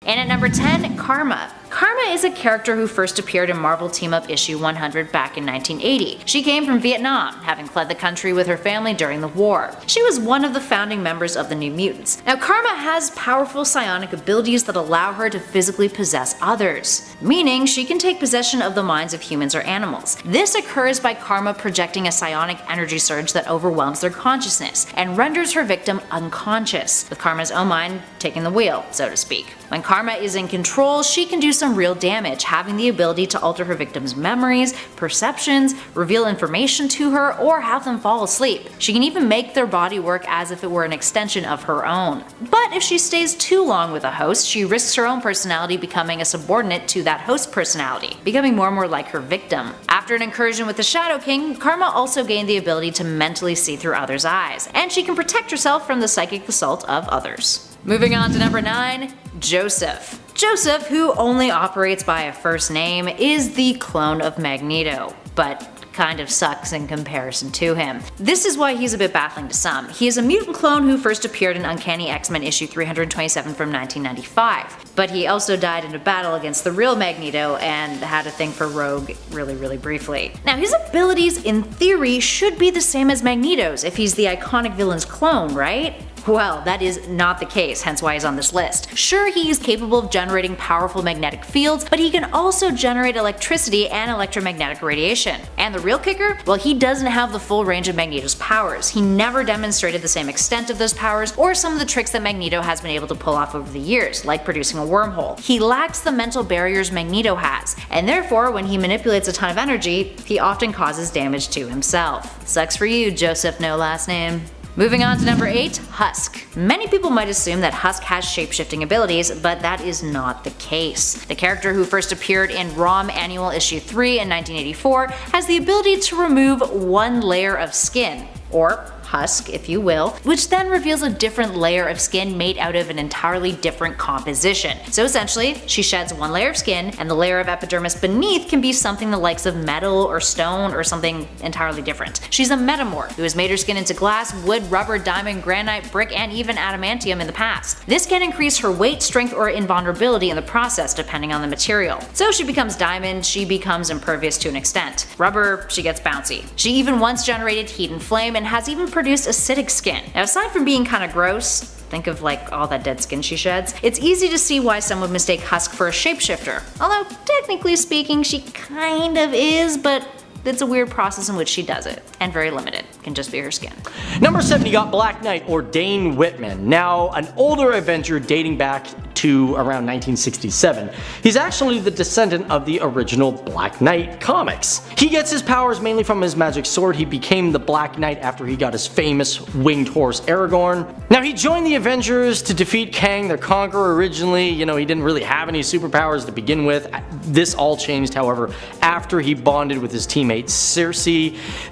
And at number 10, Karma. Karma is a character who first appeared in Marvel Team-Up issue 100 back in 1980. She came from Vietnam, having fled the country with her family during the war. She was one of the founding members of the New Mutants. Now Karma has powerful psionic abilities that allow her to physically possess others, meaning she can take possession of the minds of humans or animals. This occurs by Karma projecting a psionic energy surge that overwhelms their consciousness and renders her victim unconscious, with Karma's own mind taking the wheel, so to speak. When Karma is in control, she can do some real damage, having the ability to alter her victim's memories, perceptions, reveal information to her, or have them fall asleep. She can even make their body work as if it were an extension of her own. But if she stays too long with a host, she risks her own personality becoming a subordinate to that host personality, becoming more and more like her victim. After an incursion with the Shadow King, Karma also gained the ability to mentally see through others' eyes, and she can protect herself from the psychic assault of others. Moving on to number 9, Joseph. Joseph, who only operates by a first name, is the clone of Magneto, but kind of sucks in comparison to him. This is why he's a bit baffling to some. He is a mutant clone who first appeared in Uncanny X-Men issue 327 from 1995, but he also died in a battle against the real Magneto and had a thing for Rogue really briefly. Now his abilities in theory should be the same as Magneto's if he's the iconic villain's clone, right? Well, that is not the case, hence why he's on this list. Sure, he is capable of generating powerful magnetic fields, but he can also generate electricity and electromagnetic radiation. And the real kicker? Well, he doesn't have the full range of Magneto's powers. He never demonstrated the same extent of those powers or some of the tricks that Magneto has been able to pull off over the years, like producing a wormhole. He lacks the mental barriers Magneto has, and therefore when he manipulates a ton of energy, he often causes damage to himself. Sucks for you, Joseph no last name. Moving on to number 8, Husk. Many people might assume that Husk has shape-shifting abilities, but that is not the case. The character who first appeared in ROM Annual Issue 3 in 1984 has the ability to remove one layer of skin, or husk if you will, which then reveals a different layer of skin made out of an entirely different composition. So essentially, she sheds one layer of skin, and the layer of epidermis beneath can be something the likes of metal or stone or something entirely different. She's a metamorph who has made her skin into glass, wood, rubber, diamond, granite, brick, and even adamantium in the past. This can increase her weight, strength, or invulnerability in the process depending on the material. So she becomes diamond, she becomes impervious to an extent. Rubber, she gets bouncy. She even once generated heat and flame and has even produced acidic skin. Now aside from being kinda gross, think of like all that dead skin she sheds, it's easy to see why some would mistake Husk for a shapeshifter. Although technically speaking she kind of is, but it's a weird process in which she does it, and very limited. Can just be her skin. Number 7, you got Black Knight, or Dane Whitman. Now an older Avenger dating back to around 1967. He's actually the descendant of the original Black Knight comics. He gets his powers mainly from his magic sword. He became the Black Knight after he got his famous winged horse Aragorn. Now he joined the Avengers to defeat Kang the Conqueror originally. You know, he didn't really have any superpowers to begin with. This all changed, however, after he bonded with his teammate Circe.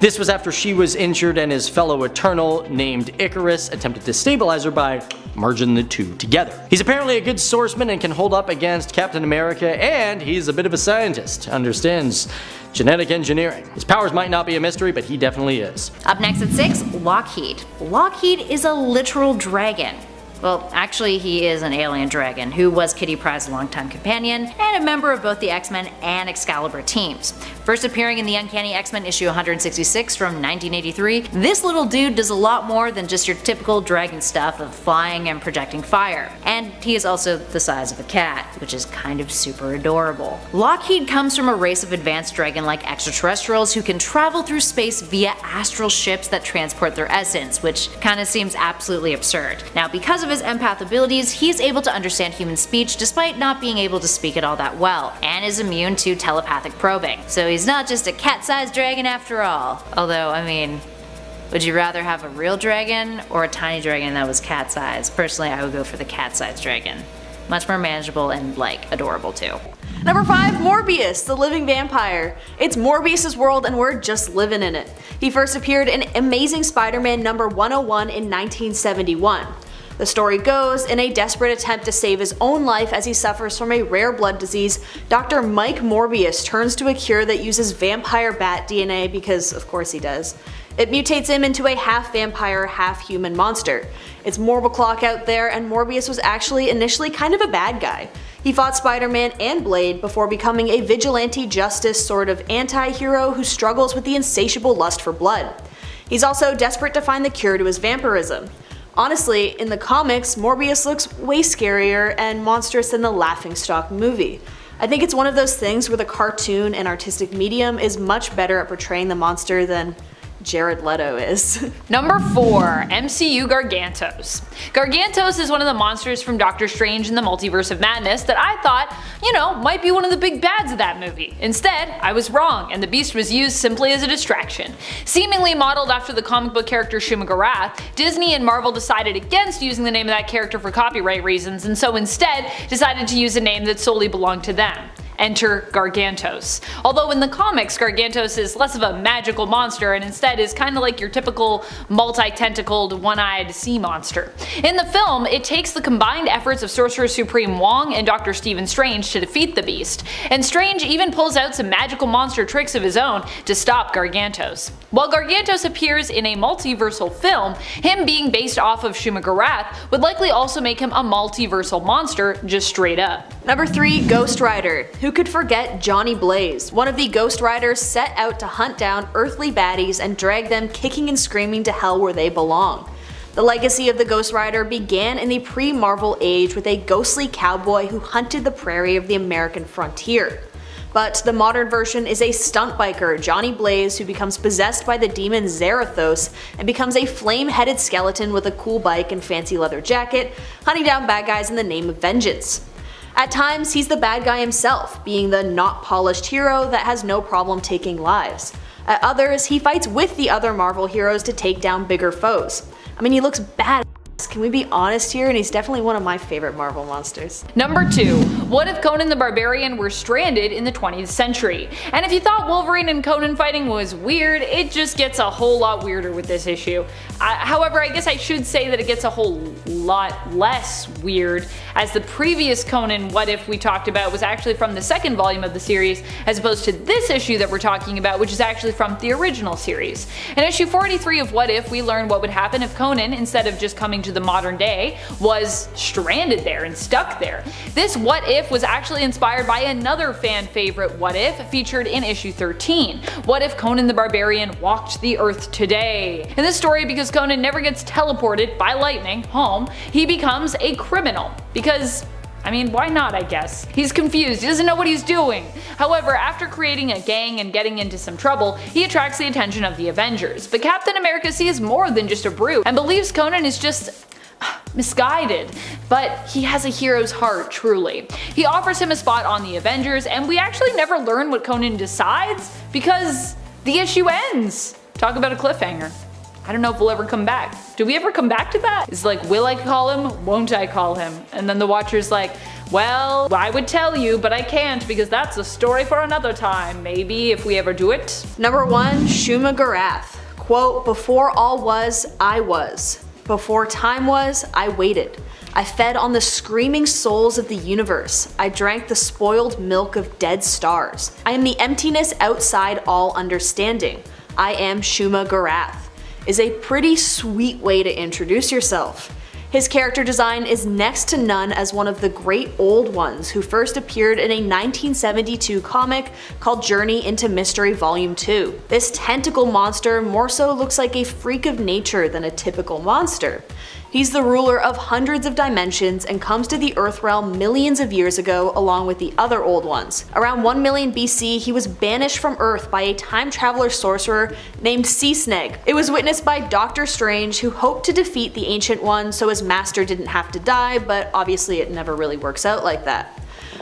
This was after she was injured and his fellow Eternal named Icarus attempted to stabilize her by merging the two together. He's apparently a good swordsman and can hold up against Captain America, and he's a bit of a scientist, understands genetic engineering. His powers might not be a mystery, but he definitely is. Up next at 6, Lockheed. Lockheed is a literal dragon. Well, actually he is an alien dragon who was Kitty Pryde's longtime companion and a member of both the X-Men and Excalibur teams. First appearing in the Uncanny X-Men issue 166 from 1983, this little dude does a lot more than just your typical dragon stuff of flying and projecting fire. And he is also the size of a cat, which is kind of super adorable. Lockheed comes from a race of advanced dragon-like extraterrestrials who can travel through space via astral ships that transport their essence, which kinda seems absolutely absurd. Now because of his empath abilities, he's able to understand human speech despite not being able to speak it all that well, and is immune to telepathic probing. So he's not just a cat-sized dragon after all. Although, I mean, would you rather have a real dragon or a tiny dragon that was cat-sized? Personally, I would go for the cat-sized dragon. Much more manageable and, like, adorable too. Number 5, Morbius, the living vampire. It's Morbius' world and we're just living in it. He first appeared in Amazing Spider-Man number 101 in 1971. The story goes, in a desperate attempt to save his own life as he suffers from a rare blood disease, Dr. Mike Morbius turns to a cure that uses vampire bat DNA because of course he does. It mutates him into a half-vampire, half-human monster. It's Morbiclock out there, and Morbius was actually initially kind of a bad guy. He fought Spider-Man and Blade before becoming a vigilante justice sort of anti-hero who struggles with the insatiable lust for blood. He's also desperate to find the cure to his vampirism. Honestly, in the comics, Morbius looks way scarier and monstrous than the Laughingstock movie. I think it's one of those things where the cartoon and artistic medium is much better at portraying the monster than Jared Leto is. Number 4. MCU Gargantos. Gargantos is one of the monsters from Doctor Strange in the Multiverse of Madness that I thought, might be one of the big bads of that movie. Instead, I was wrong, and the beast was used simply as a distraction. Seemingly modeled after the comic book character Shuma-Gorath, Disney and Marvel decided against using the name of that character for copyright reasons, and so instead decided to use a name that solely belonged to them. Enter Gargantos. Although in the comics, Gargantos is less of a magical monster and instead is kinda like your typical multi-tentacled, one-eyed sea monster. In the film, it takes the combined efforts of Sorcerer Supreme Wong and Dr. Stephen Strange to defeat the beast, and Strange even pulls out some magical monster tricks of his own to stop Gargantos. While Gargantos appears in a multiversal film, him being based off of Shuma-Gorath would likely also make him a multiversal monster just straight up. Number 3. Ghost Rider. Who could forget Johnny Blaze, one of the Ghost Riders set out to hunt down earthly baddies and drag them kicking and screaming to hell where they belong. The legacy of the Ghost Rider began in the pre-Marvel age with a ghostly cowboy who hunted the prairie of the American frontier. But the modern version is a stunt biker, Johnny Blaze, who becomes possessed by the demon Zarathos and becomes a flame-headed skeleton with a cool bike and fancy leather jacket, hunting down bad guys in the name of vengeance. At times, he's the bad guy himself, being the not polished hero that has no problem taking lives. At others, he fights with the other Marvel heroes to take down bigger foes. I mean, he looks badass, can we be honest here, and he's definitely one of my favorite Marvel monsters. Number 2. What if Conan the Barbarian were stranded in the 20th century? And if you thought Wolverine and Conan fighting was weird, it just gets a whole lot weirder with this issue. However, I guess I should say that it gets a whole lot less weird, as the previous Conan What If we talked about was actually from the second volume of the series, as opposed to this issue that we're talking about, which is actually from the original series. In issue 43 of What If, we learn what would happen if Conan, instead of just coming to the modern day, was stranded there and stuck there. This What If was actually inspired by another fan favorite What If featured in issue 13. What if Conan the Barbarian walked the earth today? In this story, because Conan never gets teleported by lightning home, he becomes a criminal. Because why not, I guess? He's confused, he doesn't know what he's doing. However, after creating a gang and getting into some trouble, he attracts the attention of the Avengers. But Captain America sees more than just a brute and believes Conan is just misguided, but he has a hero's heart, truly. He offers him a spot on the Avengers, and we actually never learn what Conan decides because the issue ends. Talk about a cliffhanger. I don't know if we'll ever come back. Do we ever come back to that? It's like, will I call him? Won't I call him? And then the Watcher's like, well, I would tell you, but I can't because that's a story for another time. Maybe if we ever do it. Number 1. Shuma-Gorath. Quote, "Before all was, I was. Before time was, I waited. I fed on the screaming souls of the universe. I drank the spoiled milk of dead stars. I am the emptiness outside all understanding. I am Shuma-Gorath," is a pretty sweet way to introduce yourself. His character design is next to none as one of the great old ones who first appeared in a 1972 comic called Journey into Mystery Volume 2. This tentacle monster more so looks like a freak of nature than a typical monster. He's the ruler of hundreds of dimensions and comes to the Earthrealm millions of years ago along with the other old ones. Around 1 million BC, he was banished from Earth by a time traveler sorcerer named Seasneg. It was witnessed by Doctor Strange, who hoped to defeat the Ancient One so his master didn't have to die, but obviously it never really works out like that.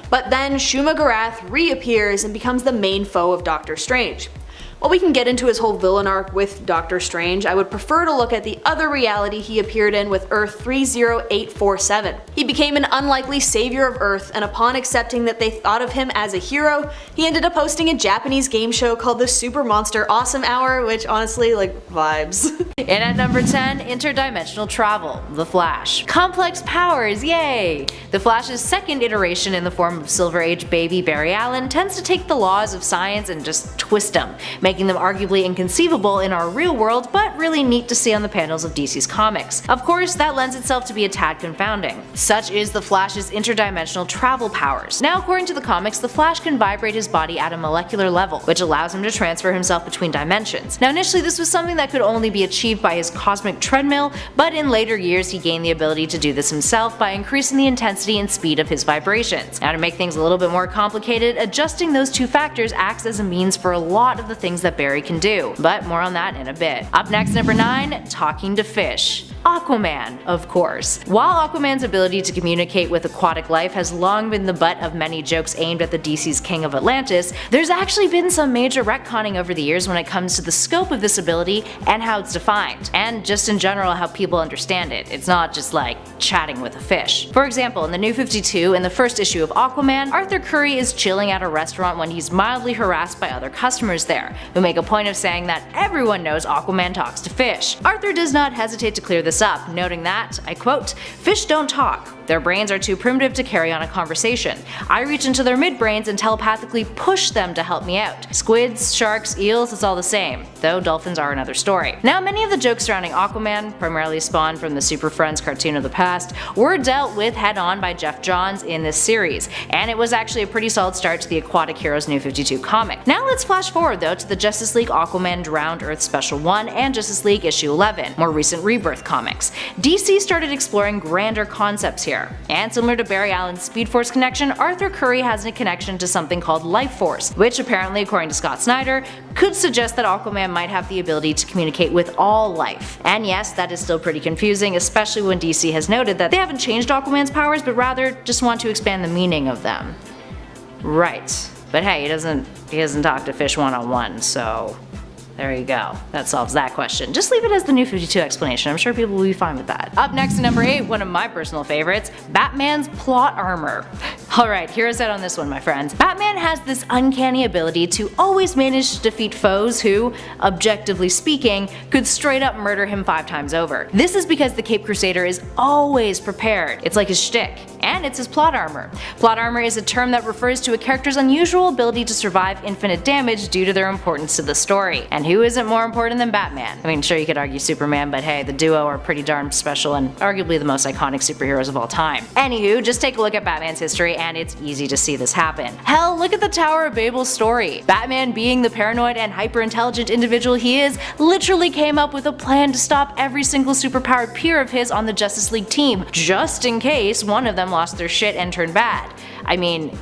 But then Shuma-Gorath reappears and becomes the main foe of Doctor Strange. While we can get into his whole villain arc with Doctor Strange, I would prefer to look at the other reality he appeared in with Earth 30847. He became an unlikely savior of Earth, and upon accepting that they thought of him as a hero, he ended up hosting a Japanese game show called the Super Monster Awesome Hour, which honestly, vibes. And at number 10, interdimensional travel, The Flash. Complex powers, yay! The Flash's second iteration in the form of Silver Age baby Barry Allen tends to take the laws of science and just twist them, making making them arguably inconceivable in our real world, but really neat to see on the panels of DC's comics. Of course, that lends itself to be a tad confounding. Such is the Flash's interdimensional travel powers. Now, according to the comics, the Flash can vibrate his body at a molecular level, which allows him to transfer himself between dimensions. Now, initially this was something that could only be achieved by his cosmic treadmill, but in later years he gained the ability to do this himself by increasing the intensity and speed of his vibrations. Now, to make things a little bit more complicated, adjusting those two factors acts as a means for a lot of the things that Barry can do, but more on that in a bit. Up next, number 9, talking to fish. Aquaman, of course. While Aquaman's ability to communicate with aquatic life has long been the butt of many jokes aimed at the DC's King of Atlantis, there's actually been some major retconning over the years when it comes to the scope of this ability and how it's defined, and just in general how people understand it. It's not just like chatting with a fish. For example, in the New 52, in the first issue of Aquaman, Arthur Curry is chilling at a restaurant when he's mildly harassed by other customers there, who make a point of saying that everyone knows Aquaman talks to fish. Arthur does not hesitate to clear this up, noting that, I quote, "Fish don't talk. Their brains are too primitive to carry on a conversation. I reach into their midbrains and telepathically push them to help me out. Squids, sharks, eels, it's all the same, though dolphins are another story." Now, many of the jokes surrounding Aquaman, primarily spawned from the Super Friends cartoon of the past, were dealt with head-on by Geoff Johns in this series, and it was actually a pretty solid start to the Aquatic Heroes New 52 comic. Now let's flash forward though to the Justice League Aquaman Drowned Earth Special 1 and Justice League issue 11, more recent Rebirth comics. DC started exploring grander concepts here, and similar to Barry Allen's Speed Force connection, Arthur Curry has a connection to something called Life Force, which apparently, according to Scott Snyder, could suggest that Aquaman might have the ability to communicate with all life. And yes, that is still pretty confusing, especially when DC has noted that they haven't changed Aquaman's powers, but rather just want to expand the meaning of them. Right. But hey, he doesn't talk to fish one-on-one, so there you go. That solves that question. Just leave it as the New 52 explanation. I'm sure people will be fine with that. Up next to number 8, one of my personal favorites, Batman's plot armor. Alright, here's that on this one, my friends. Batman has this uncanny ability to always manage to defeat foes who, objectively speaking, could straight up murder him 5 times over. This is because the Caped Crusader is always prepared. It's like his shtick. And it's his plot armor. Plot armor is a term that refers to a character's unusual ability to survive infinite damage due to their importance to the story. And who isn't more important than Batman? I mean, sure, you could argue Superman, but hey, the duo are pretty darn special and arguably the most iconic superheroes of all time. Anywho, just take a look at Batman's history and it's easy to see this happen. Hell, look at the Tower of Babel's story. Batman, being the paranoid and hyper-intelligent individual he is, literally came up with a plan to stop every single superpowered peer of his on the Justice League team, just in case one of them lost their shit and turned bad. I mean,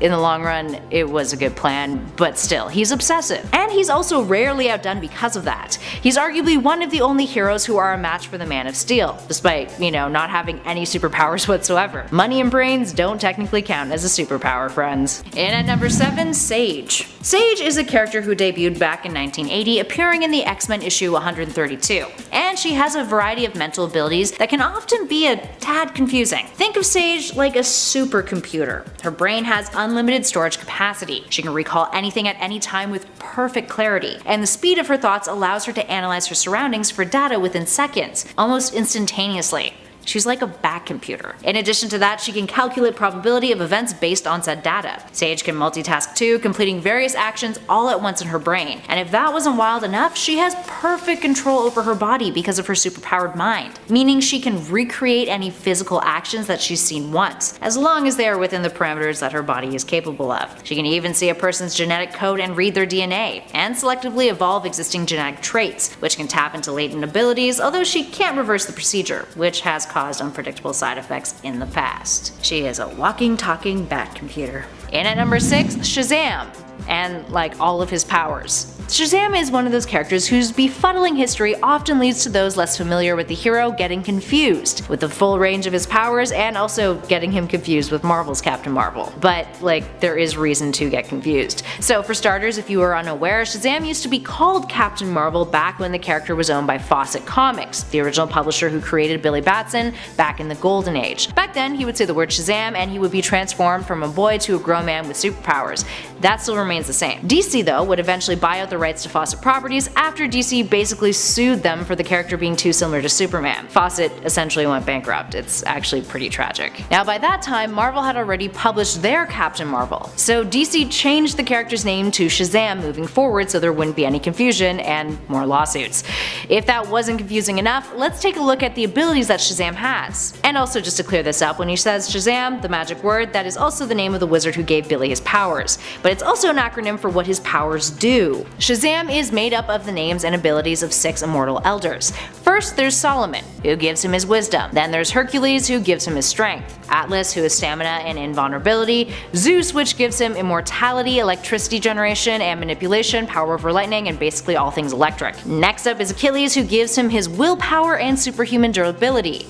in the long run, it was a good plan, but still, he's obsessive. And he's also rarely outdone because of that. He's arguably one of the only heroes who are a match for the Man of Steel, despite, not having any superpowers whatsoever. Money and brains don't technically count as a superpower, friends. And at number 7, Sage. Sage is a character who debuted back in 1980, appearing in the X-Men issue 132. And she has a variety of mental abilities that can often be a tad confusing. Think of Sage like a supercomputer. Her brain has unlimited storage capacity. She can recall anything at any time with perfect clarity, and the speed of her thoughts allows her to analyze her surroundings for data within seconds, almost instantaneously. She's like a back computer. In addition to that, she can calculate probability of events based on said data. Sage can multitask too, completing various actions all at once in her brain. And if that wasn't wild enough, she has perfect control over her body because of her superpowered mind, meaning she can recreate any physical actions that she's seen once, as long as they are within the parameters that her body is capable of. She can even see a person's genetic code and read their DNA, and selectively evolve existing genetic traits, which can tap into latent abilities, although she can't reverse the procedure, which has caused unpredictable side effects in the past. She is a walking, talking bat computer. And at number 6, Shazam, and like all of his powers. Shazam is one of those characters whose befuddling history often leads to those less familiar with the hero getting confused with the full range of his powers and also getting him confused with Marvel's Captain Marvel. But there is reason to get confused. So for starters, if you are unaware, Shazam used to be called Captain Marvel back when the character was owned by Fawcett Comics, the original publisher who created Billy Batson back in the Golden Age. Back then, he would say the word Shazam and he would be transformed from a boy to a grown man with superpowers. That still remains the same. DC though would eventually buy out the the rights to Fawcett properties after DC basically sued them for the character being too similar to Superman. Fawcett essentially went bankrupt. It's actually pretty tragic. Now by that time, Marvel had already published their Captain Marvel, so DC changed the character's name to Shazam moving forward so there wouldn't be any confusion and more lawsuits. If that wasn't confusing enough, let's take a look at the abilities that Shazam has. And also just to clear this up, when he says Shazam, the magic word, that is also the name of the wizard who gave Billy his powers, but it's also an acronym for what his powers do. Shazam is made up of the names and abilities of 6 immortal elders. First there's Solomon, who gives him his wisdom. Then there's Hercules, who gives him his strength. Atlas, who has stamina and invulnerability. Zeus, which gives him immortality, electricity generation and manipulation, power over lightning, and basically all things electric. Next up is Achilles, who gives him his willpower and superhuman durability.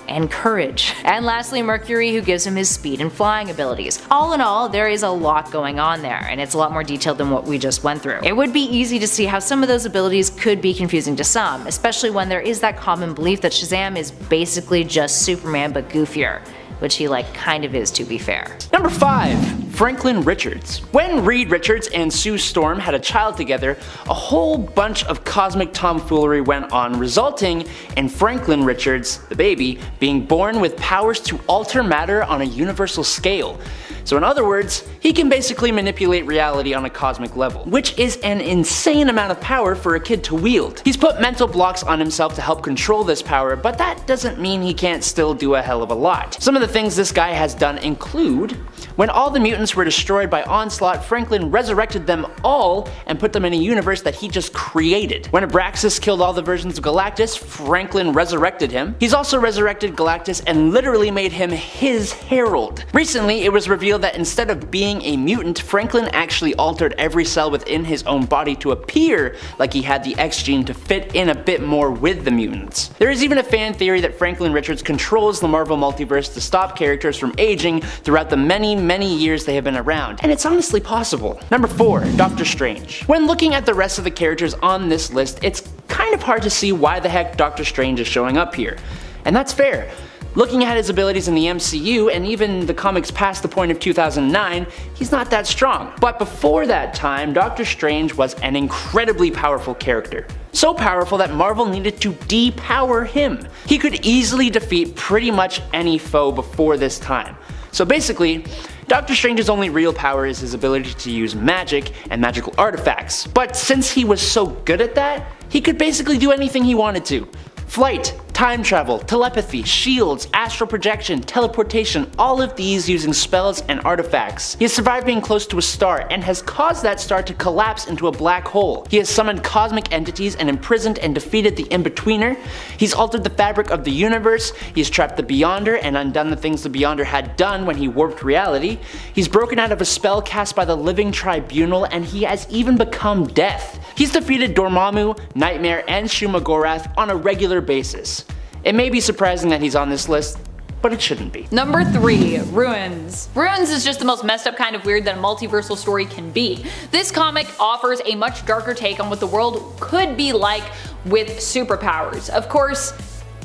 And courage. And lastly Mercury, who gives him his speed and flying abilities. All in all, there is a lot going on there, and it's a lot more detailed than what we just went through. It would be easy to see how some of those abilities could be confusing to some, especially when there is that common belief that Shazam is basically just Superman but goofier. Which he kind of is, to be fair. Number 5. Franklin Richards. When Reed Richards and Sue Storm had a child together, a whole bunch of cosmic tomfoolery went on, resulting in Franklin Richards, the baby, being born with powers to alter matter on a universal scale. So in other words, he can basically manipulate reality on a cosmic level, which is an insane amount of power for a kid to wield. He's put mental blocks on himself to help control this power, but that doesn't mean he can't still do a hell of a lot. Some of the things this guy has done include: when all the mutants were destroyed by Onslaught, Franklin resurrected them all and put them in a universe that he just created. When Abraxas killed all the versions of Galactus, Franklin resurrected him. He's also resurrected Galactus and literally made him his herald. Recently, it was revealed that instead of being a mutant, Franklin actually altered every cell within his own body to appear like he had the X gene to fit in a bit more with the mutants. There is even a fan theory that Franklin Richards controls the Marvel multiverse to stop characters from aging throughout the many years they have been around, and it's honestly possible. Number 4. Doctor Strange. When looking at the rest of the characters on this list, it's kind of hard to see why the heck Doctor Strange is showing up here. And that's fair. Looking at his abilities in the MCU and even the comics past the point of 2009, he's not that strong. But before that time, Doctor Strange was an incredibly powerful character. So powerful that Marvel needed to depower him. He could easily defeat pretty much any foe before this time. So basically, Doctor Strange's only real power is his ability to use magic and magical artifacts. But since he was so good at that, he could basically do anything he wanted to. Flight, time travel, telepathy, shields, astral projection, teleportation, all of these using spells and artifacts. He has survived being close to a star and has caused that star to collapse into a black hole. He has summoned cosmic entities and imprisoned and defeated the In-Betweener. He's altered the fabric of the universe. He's trapped the Beyonder and undone the things the Beyonder had done when he warped reality. He's broken out of a spell cast by the Living Tribunal, and he has even become Death. He's defeated Dormammu, Nightmare, and Shumagorath on a regular basis. It may be surprising that he's on this list, but it shouldn't be. Number 3. Ruins. Ruins is just the most messed up kind of weird that a multiversal story can be. This comic offers a much darker take on what the world could be like with superpowers. Of course,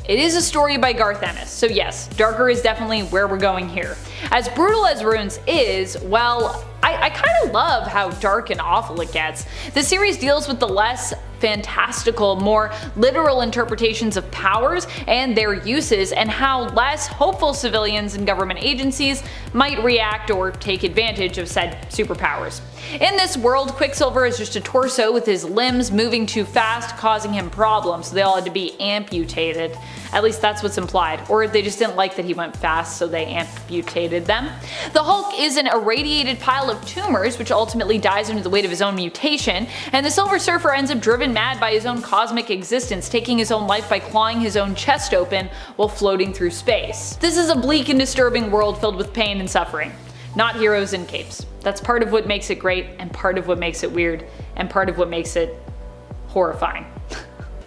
it is a story by Garth Ennis, so yes, darker is definitely where we're going here. As brutal as Ruins is, well, I kind of love how dark and awful it gets. The series deals with the less fantastical, more literal interpretations of powers and their uses, and how less hopeful civilians and government agencies might react or take advantage of said superpowers. In this world, Quicksilver is just a torso with his limbs moving too fast, causing him problems, so they all had to be amputated. At least that's what's implied. Or they just didn't like that he went fast, so they amputated them. The Hulk is an irradiated pile of tumors, which ultimately dies under the weight of his own mutation, and the Silver Surfer ends up driven mad by his own cosmic existence, taking his own life by clawing his own chest open while floating through space. This is a bleak and disturbing world filled with pain and suffering. Not heroes in capes. That's part of what makes it great, and part of what makes it weird, and part of what makes it horrifying.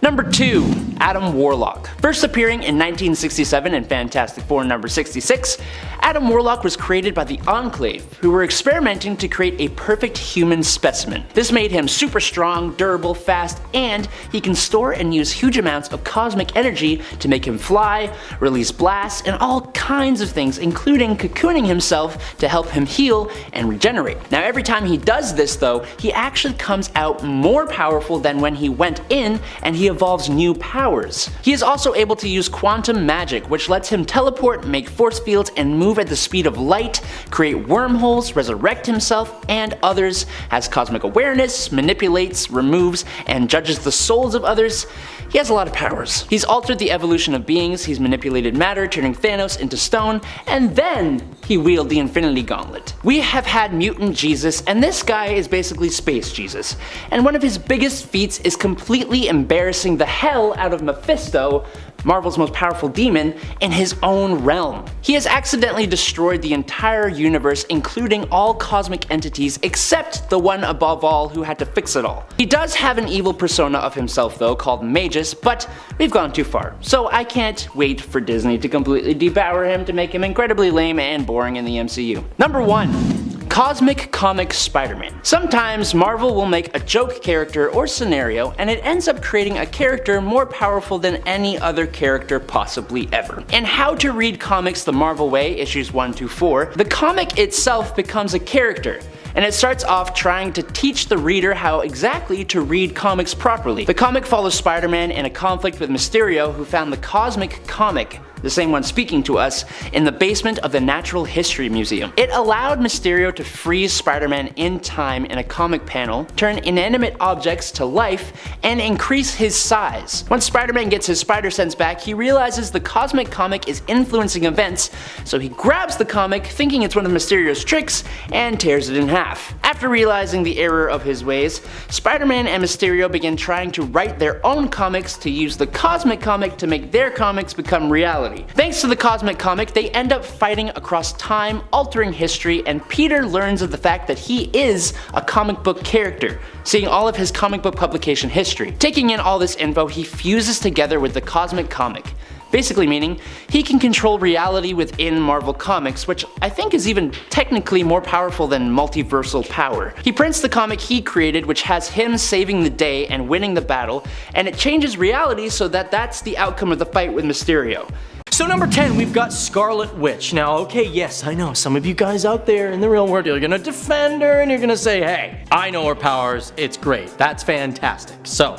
Number 2. Adam Warlock. First appearing in 1967 in Fantastic Four number 66, Adam Warlock was created by the Enclave, who were experimenting to create a perfect human specimen. This made him super strong, durable, fast, and he can store and use huge amounts of cosmic energy to make him fly, release blasts, and all kinds of things, including cocooning himself to help him heal and regenerate. Now every time he does this though, he actually comes out more powerful than when he went in, and he evolves new powers. He is also able to use quantum magic, which lets him teleport, make force fields, and move at the speed of light, create wormholes, resurrect himself and others, has cosmic awareness, manipulates, removes, and judges the souls of others. He has a lot of powers. He's altered the evolution of beings, he's manipulated matter, turning Thanos into stone, and then he wielded the Infinity Gauntlet. We have had Mutant Jesus, and this guy is basically Space Jesus. And one of his biggest feats is completely embarrassing the hell out of Mephisto, Marvel's most powerful demon, in his own realm. He has accidentally destroyed the entire universe, including all cosmic entities except the one above all who had to fix it all. He does have an evil persona of himself though, called Magus, but we've gone too far, so I can't wait for Disney to completely depower him to make him incredibly lame and boring in the MCU. Number 1. Cosmic Comic Spider-Man. Sometimes Marvel will make a joke character or scenario and it ends up creating a character more powerful than any other character possibly ever. In How to Read Comics the Marvel Way, issues 1-4, the comic itself becomes a character, and it starts off trying to teach the reader how exactly to read comics properly. The comic follows Spider-Man in a conflict with Mysterio, who found the Cosmic Comic, the same one speaking to us, in the basement of the Natural History Museum. It allowed Mysterio to freeze Spider-Man in time in a comic panel, turn inanimate objects to life, and increase his size. Once Spider-Man gets his spider sense back, he realizes the Cosmic Comic is influencing events, so he grabs the comic, thinking it's one of Mysterio's tricks, and tears it in half. After realizing the error of his ways, Spider-Man and Mysterio begin trying to write their own comics to use the Cosmic Comic to make their comics become reality. Thanks to the Cosmic Comic, they end up fighting across time, altering history, and Peter learns of the fact that he is a comic book character, seeing all of his comic book publication history. Taking in all this info, he fuses together with the Cosmic Comic, basically meaning he can control reality within Marvel Comics, which I think is even technically more powerful than multiversal power. He prints the comic he created, which has him saving the day and winning the battle, and it changes reality so that that's the outcome of the fight with Mysterio. So number 10, we've got Scarlet Witch. Now, okay, yes, I know some of you guys out there in the real world, you're gonna defend her and you're gonna say, hey, I know her powers, it's great, that's fantastic. So,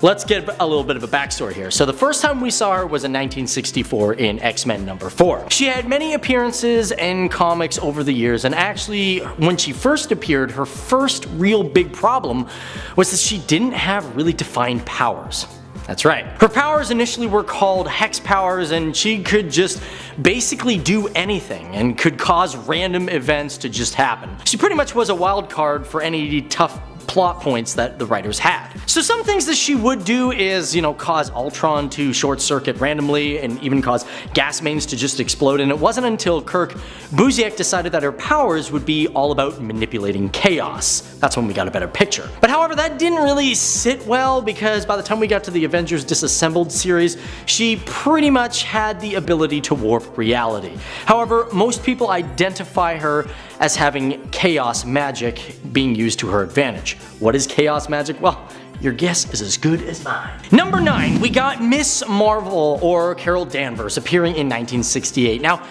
let's get a little bit of a backstory here. So the first time we saw her was in 1964 in X-Men number 4. She had many appearances in comics over the years, and actually, when she first appeared, her first real big problem was that she didn't have really defined powers. That's right. Her powers initially were called hex powers, and she could just basically do anything and could cause random events to just happen. She pretty much was a wild card for any tough plot points that the writers had. So some things that she would do is, cause Ultron to short circuit randomly and even cause gas mains to just explode, and it wasn't until Kirk Busiek decided that her powers would be all about manipulating chaos. That's when we got a better picture. But however, that didn't really sit well, because by the time we got to the Avengers Disassembled series, she pretty much had the ability to warp reality. However, most people identify her as having chaos magic being used to her advantage. What is chaos magic? Well, your guess is as good as mine. Number 9, we got Miss Marvel, or Carol Danvers, appearing in 1968. Now,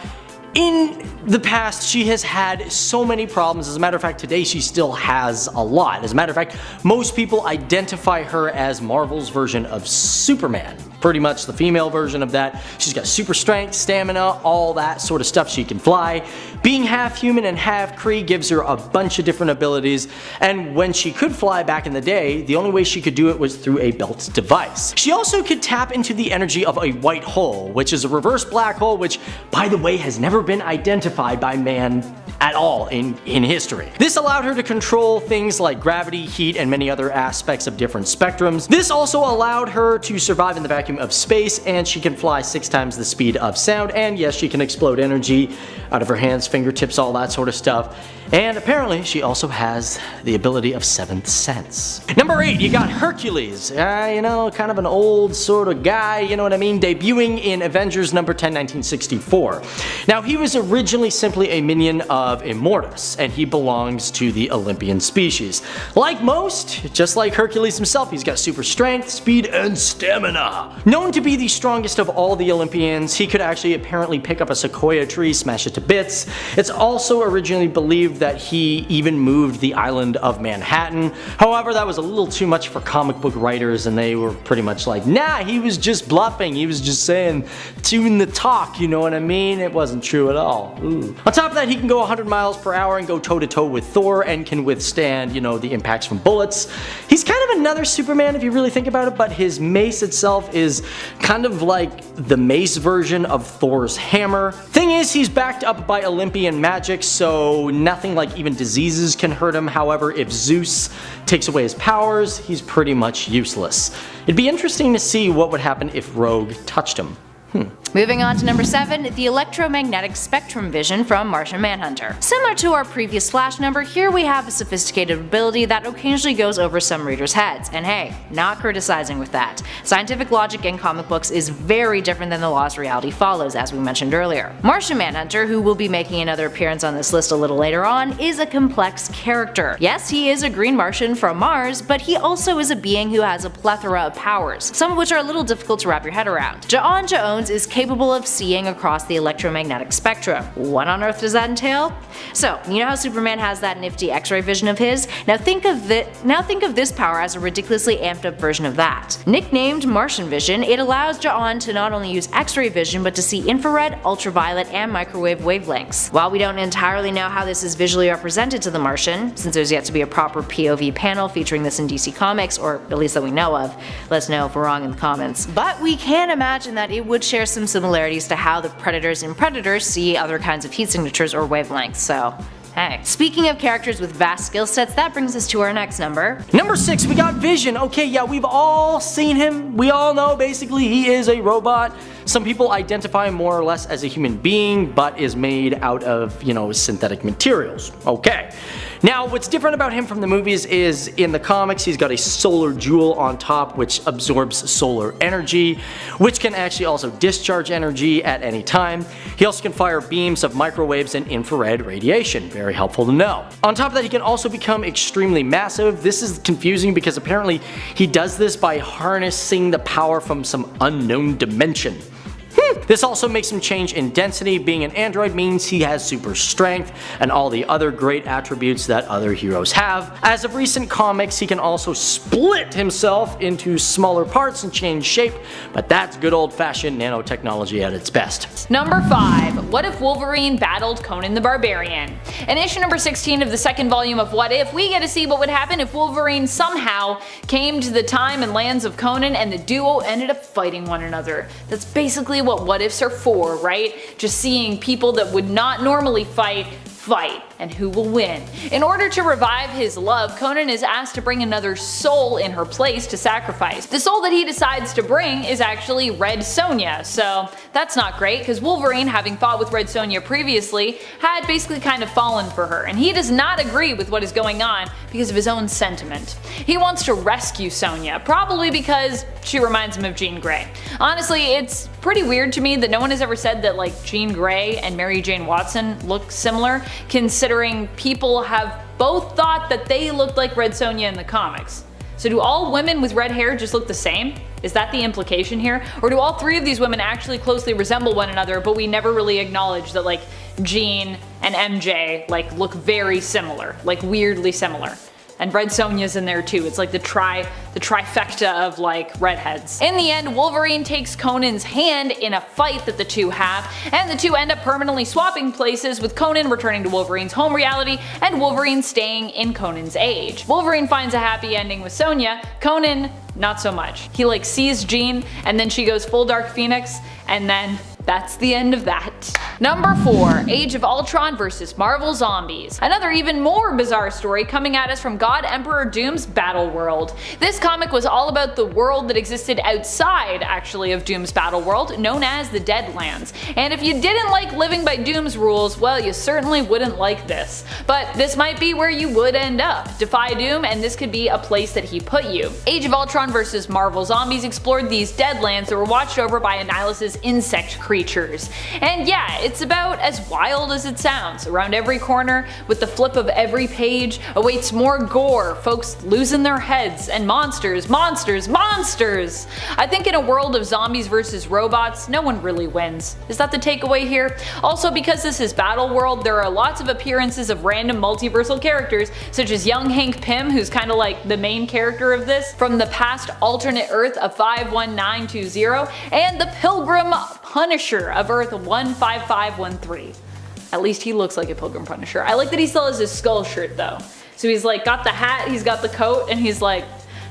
in the past, she has had so many problems. As a matter of fact, today she still has a lot. As a matter of fact, most people identify her as Marvel's version of Superman. Pretty much the female version of that. She's got super strength, stamina, all that sort of stuff. She can fly. Being half human and half Kree gives her a bunch of different abilities, and when she could fly back in the day, the only way she could do it was through a belt device. She also could tap into the energy of a white hole, which is a reverse black hole, which, by the way, has never been identified by man at all in history. This allowed her to control things like gravity, heat, and many other aspects of different spectrums. This also allowed her to survive in the vacuum of space, and she can fly 6 times the speed of sound, and yes, she can explode energy out of her hands, fingertips, all that sort of stuff. And apparently she also has the ability of 7th sense. Number 8, you got Hercules. You know, kind of an old sort of guy, you know what I mean? Debuting in Avengers number 10, 1964. Now, he was originally simply a minion of Immortus, and he belongs to the Olympian species. Like most, just like Hercules himself, he's got super strength, speed, and stamina. Known to be the strongest of all the Olympians, he could actually apparently pick up a sequoia tree, smash it to bits. It's also originally believed that he even moved the island of Manhattan. However, that was a little too much for comic book writers, and they were pretty much like, nah, he was just bluffing, he was just saying, tune the talk, you know what I mean? It wasn't true at all. Ooh. On top of that, he can go 100 miles per hour and go toe to toe with Thor, and can withstand, you know, the impacts from bullets. He's kind of another Superman if you really think about it, but his mace itself is kind of like the mace version of Thor's hammer. Thing is, he's backed up by Olympian magic, so nothing like even diseases can hurt him. However, if Zeus takes away his powers, he's pretty much useless. It'd be interesting to see what would happen if Rogue touched him. Moving on to number 7, the electromagnetic spectrum vision from Martian Manhunter. Similar to our previous Flash number, here we have a sophisticated ability that occasionally goes over some readers' heads, and hey, not criticizing with that. Scientific logic in comic books is very different than the laws reality follows, as we mentioned earlier. Martian Manhunter, who will be making another appearance on this list a little later on, is a complex character. Yes, he is a green Martian from Mars, but he also is a being who has a plethora of powers, some of which are a little difficult to wrap your head around. Ja'on Jones is capable of seeing across the electromagnetic spectrum. What on earth does that entail? So, you know how Superman has that nifty X-ray vision of his? Now think of this power as a ridiculously amped up version of that. Nicknamed Martian Vision, it allows Ja'on to not only use X-ray vision, but to see infrared, ultraviolet, and microwave wavelengths. While we don't entirely know how this is visually represented to the Martian, since there's yet to be a proper POV panel featuring this in DC Comics, or at least that we know of, let us know if we're wrong in the comments. But we can imagine that it would share some similarities to how the Predators in Predators see other kinds of heat signatures or wavelengths, so hey. Speaking of characters with vast skill sets, that brings us to our next number. Number 6, we got Vision. Okay, yeah, we've all seen him. We all know basically he is a robot. Some people identify him more or less as a human being, but is made out of, you know, synthetic materials. Okay. Now, what's different about him from the movies is in the comics, he's got a solar jewel on top which absorbs solar energy, which can actually also discharge energy at any time. He also can fire beams of microwaves and infrared radiation. Very helpful to know. On top of that, he can also become extremely massive. This is confusing because apparently he does this by harnessing the power from some unknown dimension. This also makes him change in density. Being an android means he has super strength and all the other great attributes that other heroes have. As of recent comics, he can also split himself into smaller parts and change shape, but that's good old-fashioned nanotechnology at its best. Number 5. What if Wolverine battled Conan the Barbarian? In issue number 16 of the second volume of What If, we get to see what would happen if Wolverine somehow came to the time and lands of Conan and the duo ended up fighting one another. That's basically what ifs are for, right? Just seeing people that would not normally fight and who will win. In order to revive his love, Conan is asked to bring another soul in her place to sacrifice. The soul that he decides to bring is actually Red Sonja, so that's not great because Wolverine, having fought with Red Sonja previously, had basically kind of fallen for her, and he does not agree with what is going on because of his own sentiment. He wants to rescue Sonja, probably because she reminds him of Jean Grey. Honestly, it's pretty weird to me that no one has ever said that like Jean Grey and Mary Jane Watson look similar, considering people have both thought that they looked like Red Sonja in the comics. So do all women with red hair just look the same? Is that the implication here? Or do all three of these women actually closely resemble one another, but we never really acknowledge that like Jean and MJ like look very similar, like weirdly similar? And Red Sonja's in there too. It's like the trifecta of like redheads. In the end, Wolverine takes Conan's hand in a fight that the two have, and the two end up permanently swapping places, with Conan returning to Wolverine's home reality and Wolverine staying in Conan's age. Wolverine finds a happy ending with Sonja. Conan, not so much. He like sees Jean and then she goes full Dark Phoenix and then that's the end of that. Number 4. Age of Ultron vs. Marvel Zombies. Another even more bizarre story coming at us from God Emperor Doom's Battle World. This comic was all about the world that existed outside, actually, of Doom's Battle World, known as the Deadlands. And if you didn't like living by Doom's rules, well, you certainly wouldn't like this. But this might be where you would end up. Defy Doom, and this could be a place that he put you. Age of Ultron vs. Marvel Zombies explored these Deadlands that were watched over by Annihilus's insect creatures. And yeah, it's about as wild as it sounds. Around every corner, with the flip of every page, awaits more gore, folks losing their heads, and monsters, monsters, monsters! I think in a world of zombies versus robots, no one really wins. Is that the takeaway here? Also, because this is Battle World, there are lots of appearances of random multiversal characters, such as young Hank Pym, who's kinda like the main character of this, from the past alternate Earth of 51920, and the Pilgrim Punisher of Earth 15513. At least he looks like a Pilgrim Punisher. I like that he still has his skull shirt though. So he's like got the hat, he's got the coat, and he's like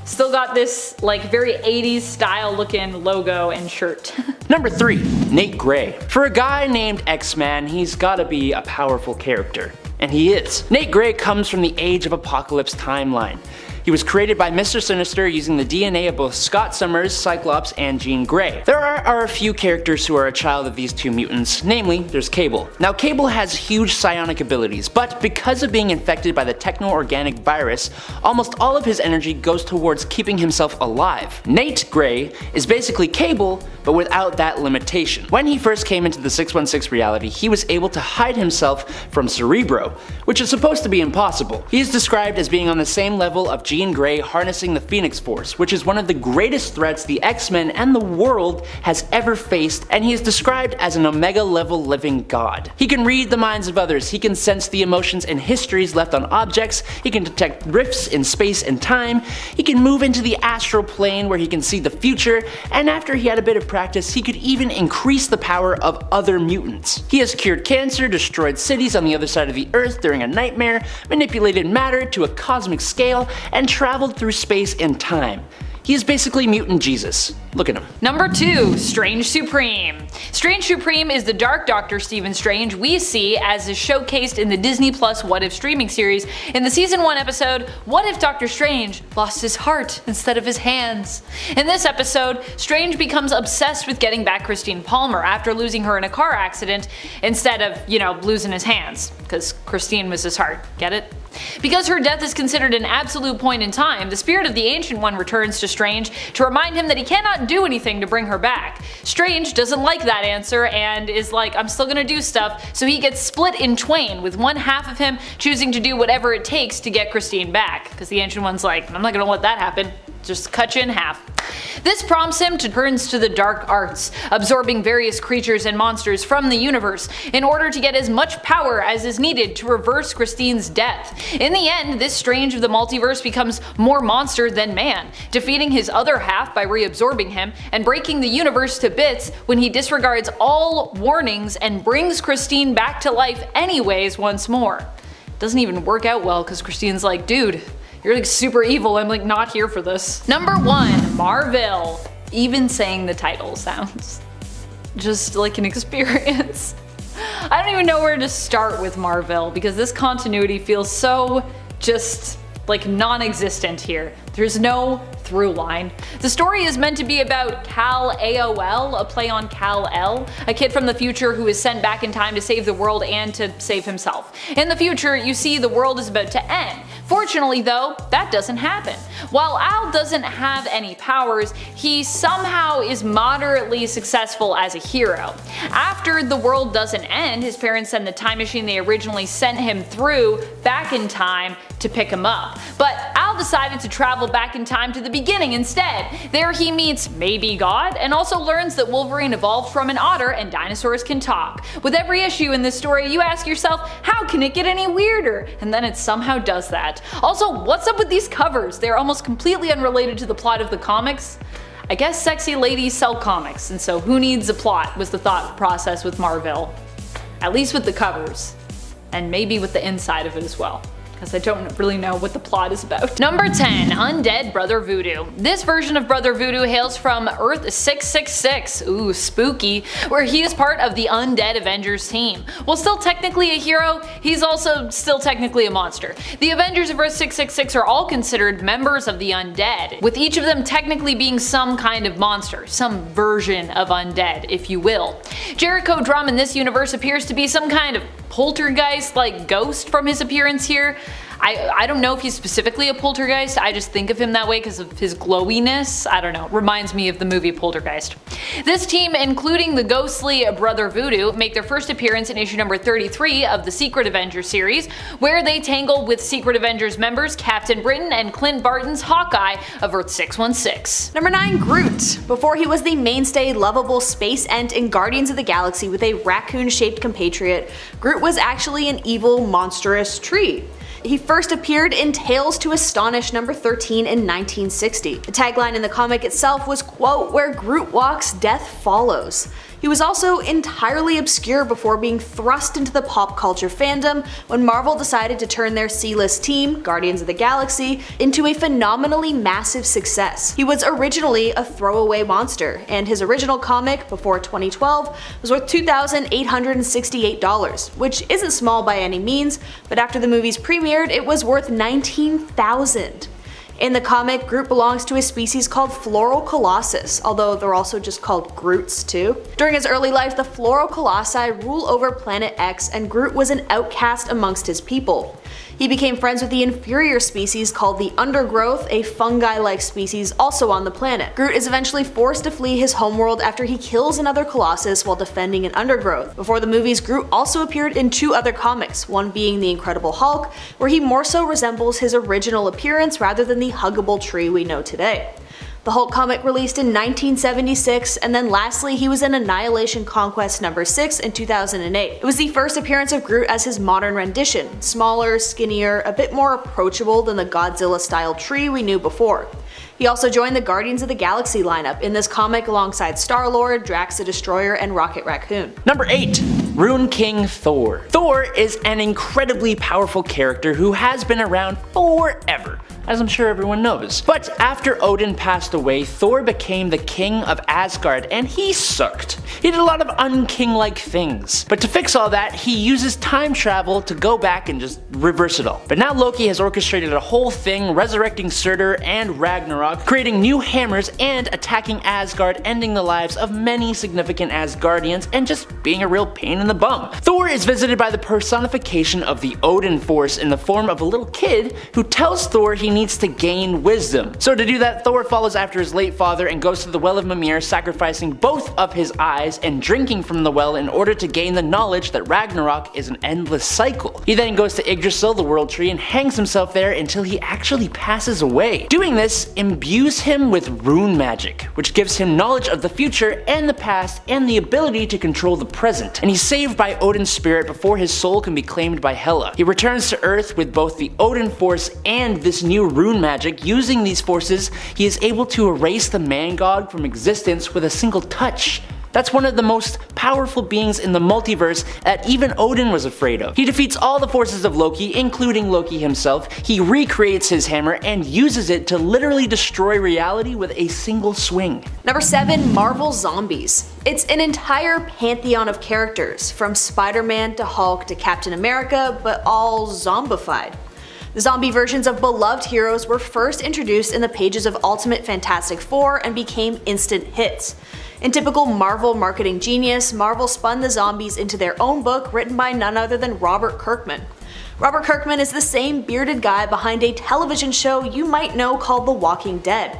still got this like very 80s style looking logo and shirt. Number 3. Nate Gray. For a guy named X-Man, he's gotta be a powerful character. And he is. Nate Gray comes from the Age of Apocalypse timeline. He was created by Mr. Sinister using the DNA of both Scott Summers, Cyclops, and Jean Grey. There are a few characters who are a child of these two mutants, namely, there's Cable. Now Cable has huge psionic abilities, but because of being infected by the techno-organic virus, almost all of his energy goes towards keeping himself alive. Nate Gray is basically Cable, but without that limitation. When he first came into the 616 reality, he was able to hide himself from Cerebro, which is supposed to be impossible. He is described as being on the same level of Jean Grey harnessing the Phoenix Force, which is one of the greatest threats the X-Men and the world has ever faced, and he is described as an Omega level living god. He can read the minds of others, he can sense the emotions and histories left on objects, he can detect rifts in space and time, he can move into the astral plane where he can see the future, and after he had a bit of practice, he could even increase the power of other mutants. He has cured cancer, destroyed cities on the other side of the Earth during a nightmare, manipulated matter to a cosmic scale, and traveled through space and time. He is basically mutant Jesus. Look at him. Number 2. Strange Supreme. Strange Supreme is the Dark Doctor Stephen Strange we see as is showcased in the Disney Plus What If streaming series in the season 1 episode, What If Doctor Strange Lost His Heart Instead of His Hands? In this episode, Strange becomes obsessed with getting back Christine Palmer after losing her in a car accident instead of, losing his hands, because Christine was his heart. Get it? Because her death is considered an absolute point in time, the spirit of the Ancient One returns to Strange to remind him that he cannot do anything to bring her back. Strange doesn't like that answer and is like, I'm still gonna do stuff, so he gets split in twain, with one half of him choosing to do whatever it takes to get Christine back, because the Ancient One's like, I'm not gonna let that happen. Just cut you in half. This prompts him to turn to the dark arts, absorbing various creatures and monsters from the universe in order to get as much power as is needed to reverse Christine's death. In the end, this Strange of the multiverse becomes more monster than man, defeating his other half by reabsorbing him and breaking the universe to bits when he disregards all warnings and brings Christine back to life anyways once more. Doesn't even work out well because Christine's like, dude, you're like super evil, I'm like not here for this. Number 1. Marvel. Even saying the title sounds just like an experience. I don't even know where to start with Marvel because this continuity feels so just like non-existent here. There's no through line. The story is meant to be about Kal-AOL, a play on Kal-El, a kid from the future who is sent back in time to save the world and to save himself. In the future, you see the world is about to end. Fortunately though, that doesn't happen. While Al doesn't have any powers, he somehow is moderately successful as a hero. After the world doesn't end, his parents send the time machine they originally sent him through back in time to pick him up. But Al decided to travel back in time to the beginning instead. There he meets maybe God, and also learns that Wolverine evolved from an otter and dinosaurs can talk. With every issue in this story, you ask yourself, how can it get any weirder? And then it somehow does that. Also, what's up with these covers? They're almost completely unrelated to the plot of the comics. I guess sexy ladies sell comics, and so who needs a plot was the thought process with Marvel. At least with the covers. And maybe with the inside of it as well. because I don't really know what the plot is about. Number 10, Undead Brother Voodoo. This version of Brother Voodoo hails from Earth 666, ooh spooky, where he is part of the Undead Avengers team. While still technically a hero, he's also still technically a monster. The Avengers of Earth 666 are all considered members of the Undead, with each of them technically being some kind of monster, some version of undead, if you will. Jericho Drumm in this universe appears to be some kind of poltergeist-like ghost from his appearance here. I don't know if he's specifically a poltergeist, I just think of him that way because of his glowiness. I don't know, reminds me of the movie Poltergeist. This team, including the ghostly Brother Voodoo, make their first appearance in issue number 33 of the Secret Avengers series, where they tangle with Secret Avengers members Captain Britain and Clint Barton's Hawkeye of Earth 616. Number 9, Groot. Before he was the mainstay lovable space ent in Guardians of the Galaxy with a raccoon-shaped compatriot, Groot was actually an evil, monstrous tree. He first appeared in Tales to Astonish number 13 in 1960. The tagline in the comic itself was, quote, "Where Groot walks, death follows." He was also entirely obscure before being thrust into the pop culture fandom when Marvel decided to turn their C-list team, Guardians of the Galaxy, into a phenomenally massive success. He was originally a throwaway monster, and his original comic, before 2012, was worth $2,868, which isn't small by any means, but after the movies premiered, it was worth $19,000. In the comic, Groot belongs to a species called Floral Colossus, although they're also just called Groots too. During his early life, the Floral Colossi rule over Planet X, and Groot was an outcast amongst his people. He became friends with the inferior species called the Undergrowth, a fungi-like species also on the planet. Groot is eventually forced to flee his homeworld after he kills another Colossus while defending an Undergrowth. Before the movies, Groot also appeared in 2 other comics, one being The Incredible Hulk, where he more so resembles his original appearance rather than the huggable tree we know today. The Hulk comic released in 1976, and then lastly he was in Annihilation Conquest number 6 in 2008. It was the first appearance of Groot as his modern rendition, smaller, skinnier, a bit more approachable than the Godzilla-style tree we knew before. He also joined the Guardians of the Galaxy lineup in this comic alongside Star-Lord, Drax the Destroyer, and Rocket Raccoon. Number 8. Rune King Thor. Thor is an incredibly powerful character who has been around forever, as I'm sure everyone knows. But after Odin passed away, Thor became the king of Asgard, and he sucked. He did a lot of unking-like things. But to fix all that, he uses time travel to go back and just reverse it all. But now Loki has orchestrated a whole thing, resurrecting Surtur and Ragnarok, creating new hammers and attacking Asgard, ending the lives of many significant Asgardians and just being a real pain in the bum. Thor is visited by the personification of the Odin Force in the form of a little kid who tells Thor he needs to gain wisdom. So to do that, Thor follows after his late father and goes to the Well of Mimir, sacrificing both of his eyes and drinking from the well in order to gain the knowledge that Ragnarok is an endless cycle. He then goes to Yggdrasil, the World Tree, and hangs himself there until he actually passes away. Doing this imbues him with rune magic, which gives him knowledge of the future and the past and the ability to control the present, and he's saved by Odin's spirit before his soul can be claimed by Hela. He returns to Earth with both the Odin Force and this new rune magic. Using these forces, he is able to erase the man god from existence with a single touch. That's one of the most powerful beings in the multiverse that even Odin was afraid of. He defeats all the forces of Loki, including Loki himself. He recreates his hammer and uses it to literally destroy reality with a single swing. Number 7, Marvel Zombies. It's an entire pantheon of characters, from Spider-Man to Hulk to Captain America, but all zombified. The zombie versions of beloved heroes were first introduced in the pages of Ultimate Fantastic Four and became instant hits. In typical Marvel marketing genius, Marvel spun the zombies into their own book written by none other than Robert Kirkman. Robert Kirkman is the same bearded guy behind a television show you might know called The Walking Dead.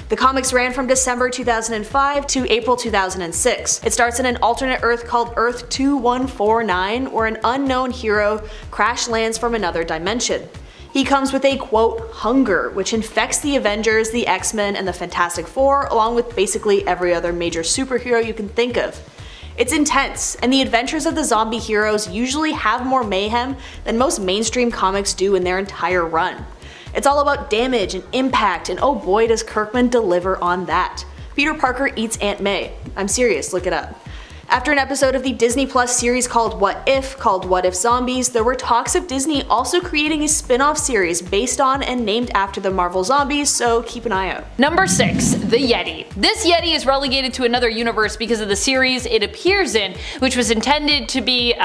The comics ran from December 2005 to April 2006. It starts in an alternate Earth called Earth 2149, where an unknown hero crash lands from another dimension. He comes with a, quote, hunger, which infects the Avengers, the X-Men, and the Fantastic Four, along with basically every other major superhero you can think of. It's intense, and the adventures of the zombie heroes usually have more mayhem than most mainstream comics do in their entire run. It's all about damage and impact, and oh boy does Kirkman deliver on that. Peter Parker eats Aunt May. I'm serious, look it up. After an episode of the Disney Plus series called What If Zombies, there were talks of Disney also creating a spin-off series based on and named after the Marvel zombies, so keep an eye out. Number 6. The Yeti. This Yeti is relegated to another universe because of the series it appears in, which was intended to be,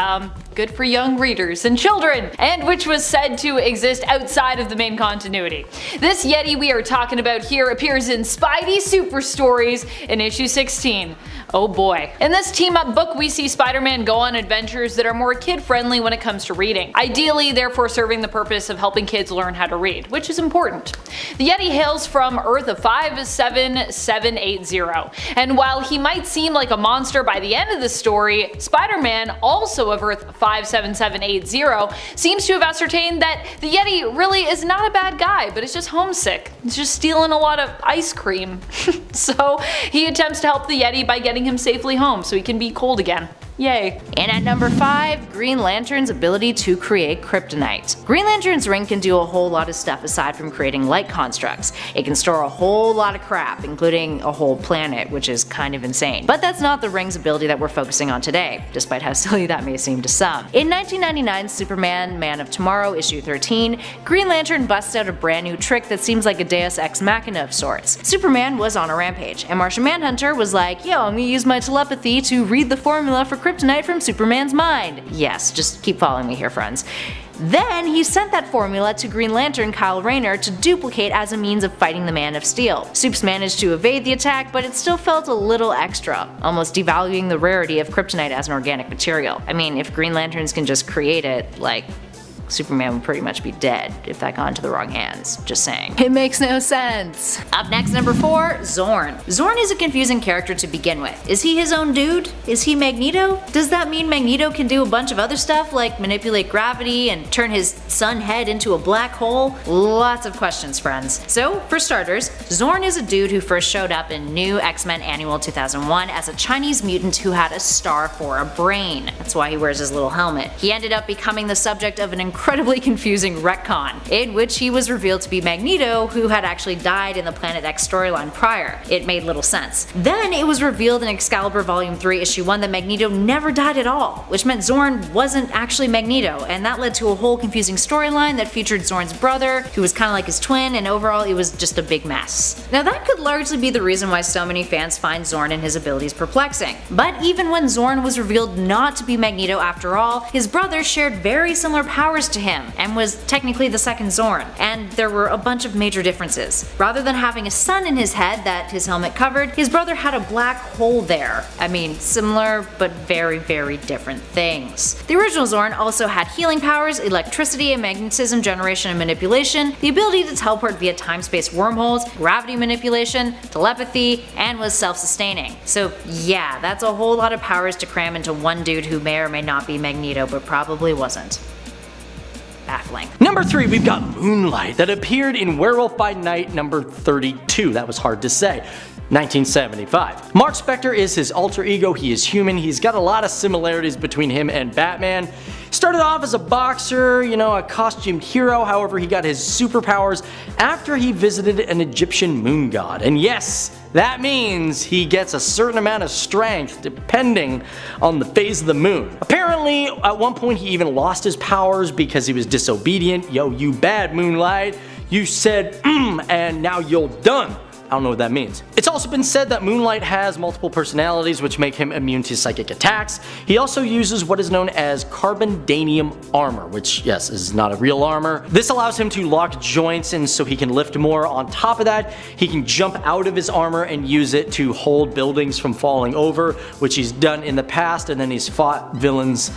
good for young readers and children, and which was said to exist outside of the main continuity. This Yeti we are talking about here appears in Spidey Super Stories in issue 16. Oh boy. In this team-up book, we see Spider-Man go on adventures that are more kid-friendly when it comes to reading, ideally therefore serving the purpose of helping kids learn how to read, which is important. The Yeti hails from Earth of 57780, and while he might seem like a monster by the end of the story, Spider-Man, also of Earth 57780, seems to have ascertained that the Yeti really is not a bad guy, but is just homesick. He's just stealing a lot of ice cream. So he attempts to help the Yeti by getting him safely home so he can be cold again. Yay. And at number 5, Green Lantern's ability to create kryptonite. Green Lantern's ring can do a whole lot of stuff aside from creating light constructs. It can store a whole lot of crap, including a whole planet, which is kind of insane. But that's not the ring's ability that we're focusing on today, despite how silly that may seem to some. In 1999's Superman Man of Tomorrow issue 13, Green Lantern busts out a brand new trick that seems like a Deus Ex Machina of sorts. Superman was on a rampage, and Martian Manhunter was like, yo, I'm gonna use my telepathy to read the formula for kryptonite from Superman's mind. Yes, just keep following me here, friends. Then he sent that formula to Green Lantern Kyle Rayner to duplicate as a means of fighting the Man of Steel. Supes managed to evade the attack, but it still felt a little extra, almost devaluing the rarity of kryptonite as an organic material. I mean, if Green Lanterns can just create it, like, Superman would pretty much be dead if that got into the wrong hands. Just saying. It makes no sense. Up next, number 4, Zorn. Zorn is a confusing character to begin with. Is he his own dude? Is he Magneto? Does that mean Magneto can do a bunch of other stuff like manipulate gravity and turn his sun head into a black hole? Lots of questions, friends. So, for starters, Zorn is a dude who first showed up in New X-Men Annual 2001 as a Chinese mutant who had a star for a brain. That's why he wears his little helmet. He ended up becoming the subject of an incredibly confusing retcon, in which he was revealed to be Magneto, who had actually died in the Planet X storyline prior. It made little sense. Then it was revealed in Excalibur Volume 3 Issue 1 that Magneto never died at all, which meant Zorn wasn't actually Magneto, and that led to a whole confusing storyline that featured Zorn's brother, who was kind of like his twin, and overall it was just a big mess. Now that could largely be the reason why so many fans find Zorn and his abilities perplexing. But even when Zorn was revealed not to be Magneto after all, his brother shared very similar powers to him, and was technically the second Zorn, and there were a bunch of major differences. Rather than having a sun in his head that his helmet covered, his brother had a black hole there. I mean, similar but very, very different things. The original Zorn also had healing powers, electricity and magnetism generation and manipulation, the ability to teleport via time-space wormholes, gravity manipulation, telepathy, and was self-sustaining. So yeah, that's a whole lot of powers to cram into one dude who may or may not be Magneto, but probably wasn't. Baffling. Number 3, we've got Moonlight, that appeared in Werewolf by Night number 32. That was hard to say. 1975. Mark Spector is his alter ego. He is human. He's got a lot of similarities between him and Batman. Started off as a boxer, a costumed hero. However, he got his superpowers after he visited an Egyptian moon god. And yes, that means he gets a certain amount of strength depending on the phase of the moon. Apparently, at one point he even lost his powers because he was disobedient. Yo, you bad Moonlight. You said and now you're done. I don't know what that means. It's also been said that Moonlight has multiple personalities which make him immune to psychic attacks. He also uses what is known as carbondanium armor, which yes, is not a real armor. This allows him to lock joints and so he can lift more. On top of that, he can jump out of his armor and use it to hold buildings from falling over, which he's done in the past, and then he's fought villains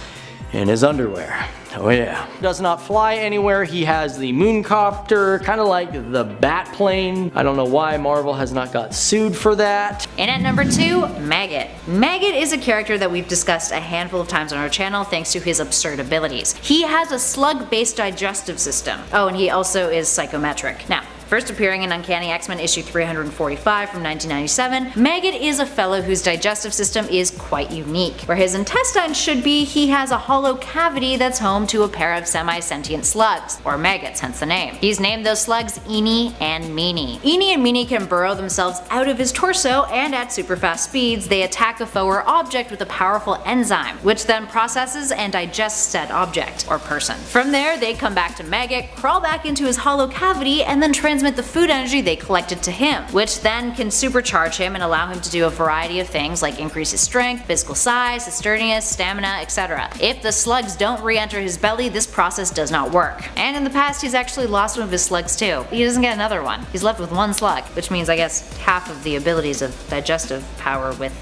in his underwear. Oh yeah. Does not fly anywhere. He has the mooncopter, kind of like the bat plane. I don't know why Marvel has not got sued for that. And at number 2, Maggot. Maggot is a character that we've discussed a handful of times on our channel thanks to his absurd abilities. He has a slug-based digestive system. Oh, and he also is psychometric. Now, First appearing in Uncanny X-Men issue 345 from 1997, Maggot is a fellow whose digestive system is quite unique. Where his intestines should be, he has a hollow cavity that's home to a pair of semi-sentient slugs, or maggots, hence the name. He's named those slugs Eenie and Meanie. Eenie and Meanie can burrow themselves out of his torso, and at super fast speeds, they attack a foe or object with a powerful enzyme, which then processes and digests said object, or person. From there, they come back to Maggot, crawl back into his hollow cavity, and then transmit the food energy they collected to him, which then can supercharge him and allow him to do a variety of things like increase his strength, physical size, his sturdiness, stamina, etc. If the slugs don't re-enter his belly, this process does not work. And in the past, he's actually lost one of his slugs too. He doesn't get another one. He's left with one slug, which means I guess half of the abilities of digestive power with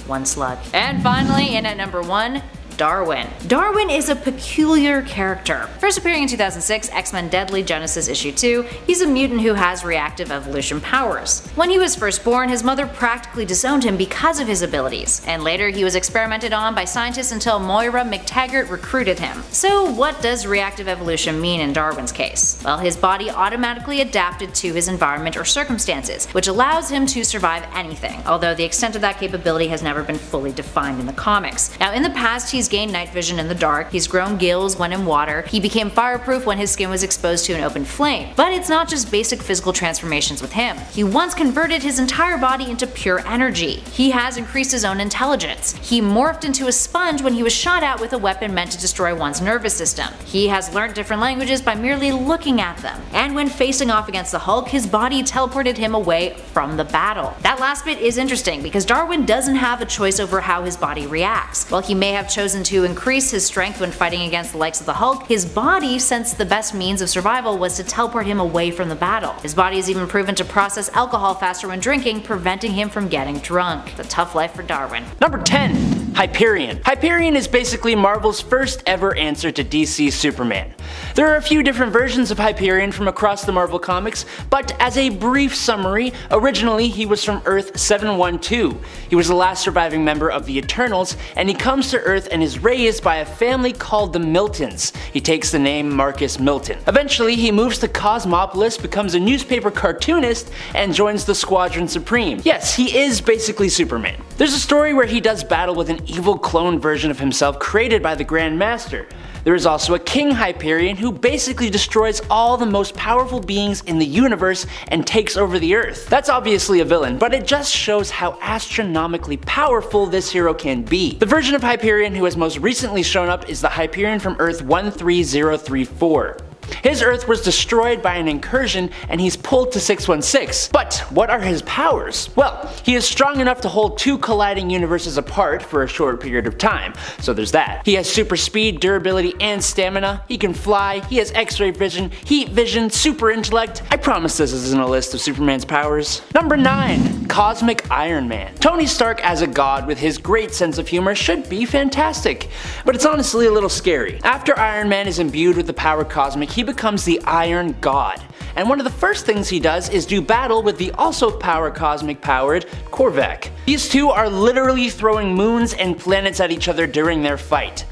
one slug. And finally, in at number 1, Darwin. Darwin is a peculiar character. First appearing in 2006, X-Men Deadly Genesis issue 2, he's a mutant who has reactive evolution powers. When he was first born, his mother practically disowned him because of his abilities, and later he was experimented on by scientists until Moira McTaggart recruited him. So what does reactive evolution mean in Darwin's case? Well, his body automatically adapted to his environment or circumstances, which allows him to survive anything, although the extent of that capability has never been fully defined in the comics. Now in the past, he's gained night vision in the dark, he's grown gills when in water, he became fireproof when his skin was exposed to an open flame. But it's not just basic physical transformations with him. He once converted his entire body into pure energy. He has increased his own intelligence. He morphed into a sponge when he was shot at with a weapon meant to destroy one's nervous system. He has learned different languages by merely looking at them. And when facing off against the Hulk, his body teleported him away from the battle. That last bit is interesting because Darwin doesn't have a choice over how his body reacts. While he may have chosen to increase his strength when fighting against the likes of the Hulk, his body sensed the best means of survival was to teleport him away from the battle. His body is even proven to process alcohol faster when drinking, preventing him from getting drunk. It's a tough life for Darwin. Number 10. Hyperion. Hyperion is basically Marvel's first ever answer to DC's Superman. There are a few different versions of Hyperion from across the Marvel comics, but as a brief summary, originally he was from Earth 712. He was the last surviving member of the Eternals, and he comes to Earth and is raised by a family called the Miltons. He takes the name Marcus Milton. Eventually, he moves to Cosmopolis, becomes a newspaper cartoonist, and joins the Squadron Supreme. Yes, he is basically Superman. There's a story where he does battle with an evil clone version of himself created by the Grand Master. There is also a King Hyperion who basically destroys all the most powerful beings in the universe and takes over the Earth. That's obviously a villain, but it just shows how astronomically powerful this hero can be. The version of Hyperion who has most recently shown up is the Hyperion from Earth 13034. His Earth was destroyed by an incursion and he's pulled to 616. But what are his powers? Well, he is strong enough to hold two colliding universes apart for a short period of time, so there's that. He has super speed, durability, and stamina. He can fly, he has X-ray vision, heat vision, super intellect. I promise this isn't a list of Superman's powers. Number 9. Cosmic Iron Man. Tony Stark as a god with his great sense of humor should be fantastic, but it's honestly a little scary. After Iron Man is imbued with the power cosmic, he becomes the Iron God. And one of the first things he does is do battle with the also power cosmic powered Korvac. These two are literally throwing moons and planets at each other during their fight.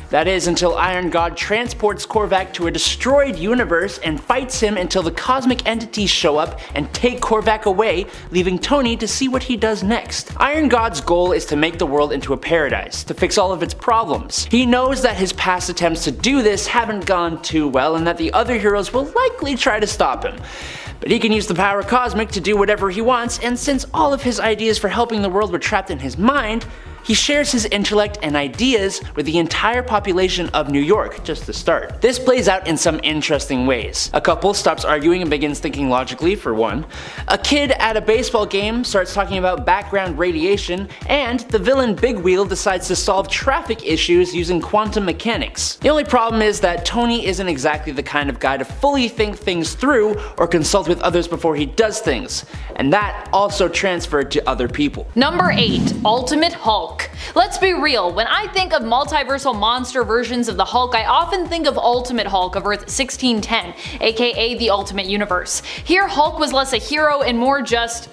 That is, until Iron God transports Korvac to a destroyed universe and fights him until the cosmic entities show up and take Korvac away, leaving Tony to see what he does next. Iron God's goal is to make the world into a paradise, to fix all of its problems. He knows that his past attempts to do this haven't gone too well and that the other heroes will likely try to stop him. But he can use the power cosmic to do whatever he wants, and since all of his ideas for helping the world were trapped in his mind, he shares his intellect and ideas with the entire population of New York, just to start. This plays out in some interesting ways. A couple stops arguing and begins thinking logically, for one. A kid at a baseball game starts talking about background radiation, and the villain Big Wheel decides to solve traffic issues using quantum mechanics. The only problem is that Tony isn't exactly the kind of guy to fully think things through or consult with others before he does things, and that also transferred to other people. Number 8. Ultimate Hulk. Let's be real, when I think of multiversal monster versions of the Hulk, I often think of Ultimate Hulk of Earth 1610, aka the Ultimate Universe. Here, Hulk was less a hero and more just,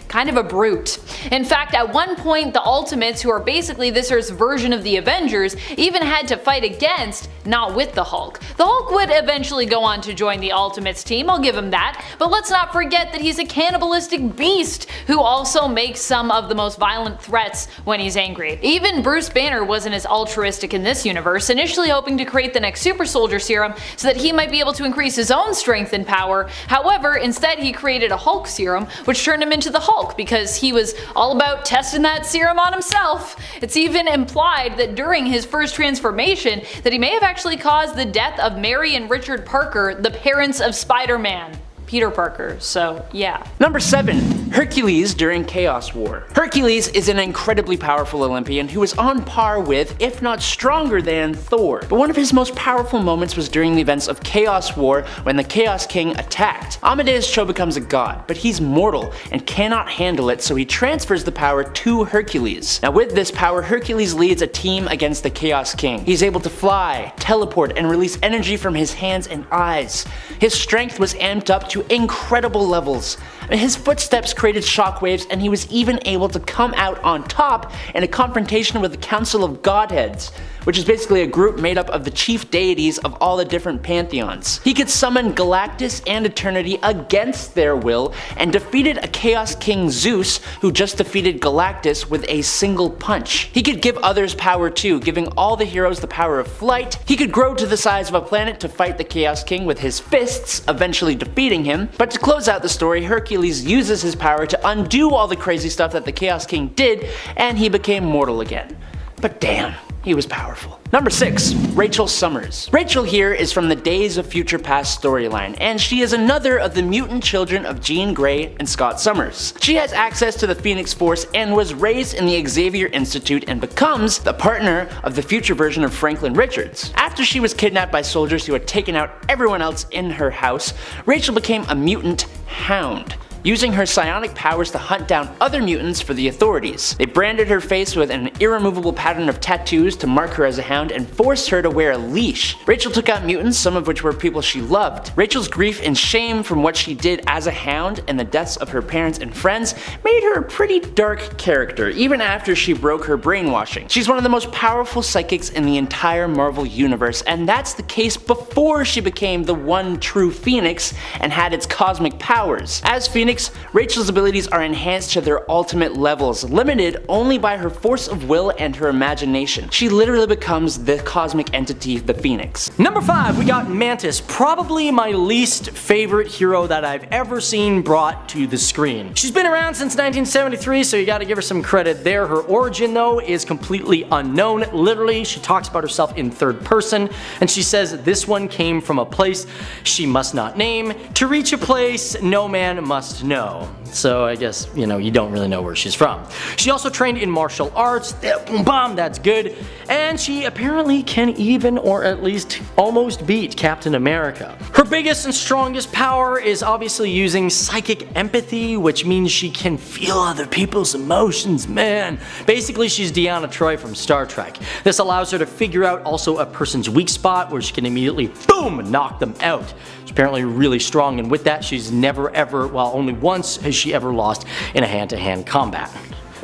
kind of a brute. In fact, at one point, the Ultimates, who are basically this Earth's version of the Avengers, even had to fight against, not with the Hulk. The Hulk would eventually go on to join the Ultimates team, I'll give him that, but let's not forget that he's a cannibalistic beast who also makes some of the most violent threats when he's angry. Even Bruce Banner wasn't as altruistic in this universe, initially hoping to create the next super soldier serum so that he might be able to increase his own strength and power. However, instead he created a Hulk serum, which turned him into the Hulk because he was all about testing that serum on himself. It's even implied that during his first transformation that he may have actually caused the death of Mary and Richard Parker, the parents of Spider-Man. Peter Parker, so yeah. Number 7. Hercules during Chaos War. Hercules is an incredibly powerful Olympian who is on par with, if not stronger than, Thor. But one of his most powerful moments was during the events of Chaos War when the Chaos King attacked. Amadeus Cho becomes a god, but he's mortal and cannot handle it, so he transfers the power to Hercules. Now with this power, Hercules leads a team against the Chaos King. He's able to fly, teleport, and release energy from his hands and eyes. His strength was amped up to incredible levels. His footsteps created shockwaves, and he was even able to come out on top in a confrontation with the Council of Godheads, which is basically a group made up of the chief deities of all the different pantheons. He could summon Galactus and Eternity against their will, and defeated a Chaos King Zeus who just defeated Galactus with a single punch. He could give others power too, giving all the heroes the power of flight. He could grow to the size of a planet to fight the Chaos King with his fists, eventually defeating him. But to close out the story, Hercules uses his power to undo all the crazy stuff that the Chaos King did, and he became mortal again. But damn, he was powerful. Number 6. Rachel Summers. Rachel here is from the Days of Future Past storyline, and she is another of the mutant children of Jean Grey and Scott Summers. She has access to the Phoenix Force and was raised in the Xavier Institute and becomes the partner of the future version of Franklin Richards. After she was kidnapped by soldiers who had taken out everyone else in her house, Rachel became a mutant hound, using her psionic powers to hunt down other mutants for the authorities. They branded her face with an irremovable pattern of tattoos to mark her as a hound and forced her to wear a leash. Rachel took out mutants, some of which were people she loved. Rachel's grief and shame from what she did as a hound and the deaths of her parents and friends made her a pretty dark character, even after she broke her brainwashing. She's one of the most powerful psychics in the entire Marvel universe, and that's the case before she became the one true Phoenix and had its cosmic powers. As Phoenix, Rachel's abilities are enhanced to their ultimate levels, limited only by her force of will and her imagination. She literally becomes the cosmic entity, the Phoenix. Number 5, we got Mantis, probably my least favorite hero that I've ever seen brought to the screen. She's been around since 1973, so you gotta give her some credit there. Her origin though is completely unknown. Literally, she talks about herself in third person, and she says this one came from a place she must not name. To reach a place no man must know. So I guess, you know, you don't really know where she's from. She also trained in martial arts, boom bam, that's good, and she apparently can even, or at least almost beat Captain America. Her biggest and strongest power is obviously using psychic empathy, which means she can feel other people's emotions, man. Basically, she's Deanna Troi from Star Trek. This allows her to figure out also a person's weak spot where she can immediately, boom, knock them out. She's apparently really strong, and with that, she's never ever, well, only once has she ever lost in a hand-to-hand combat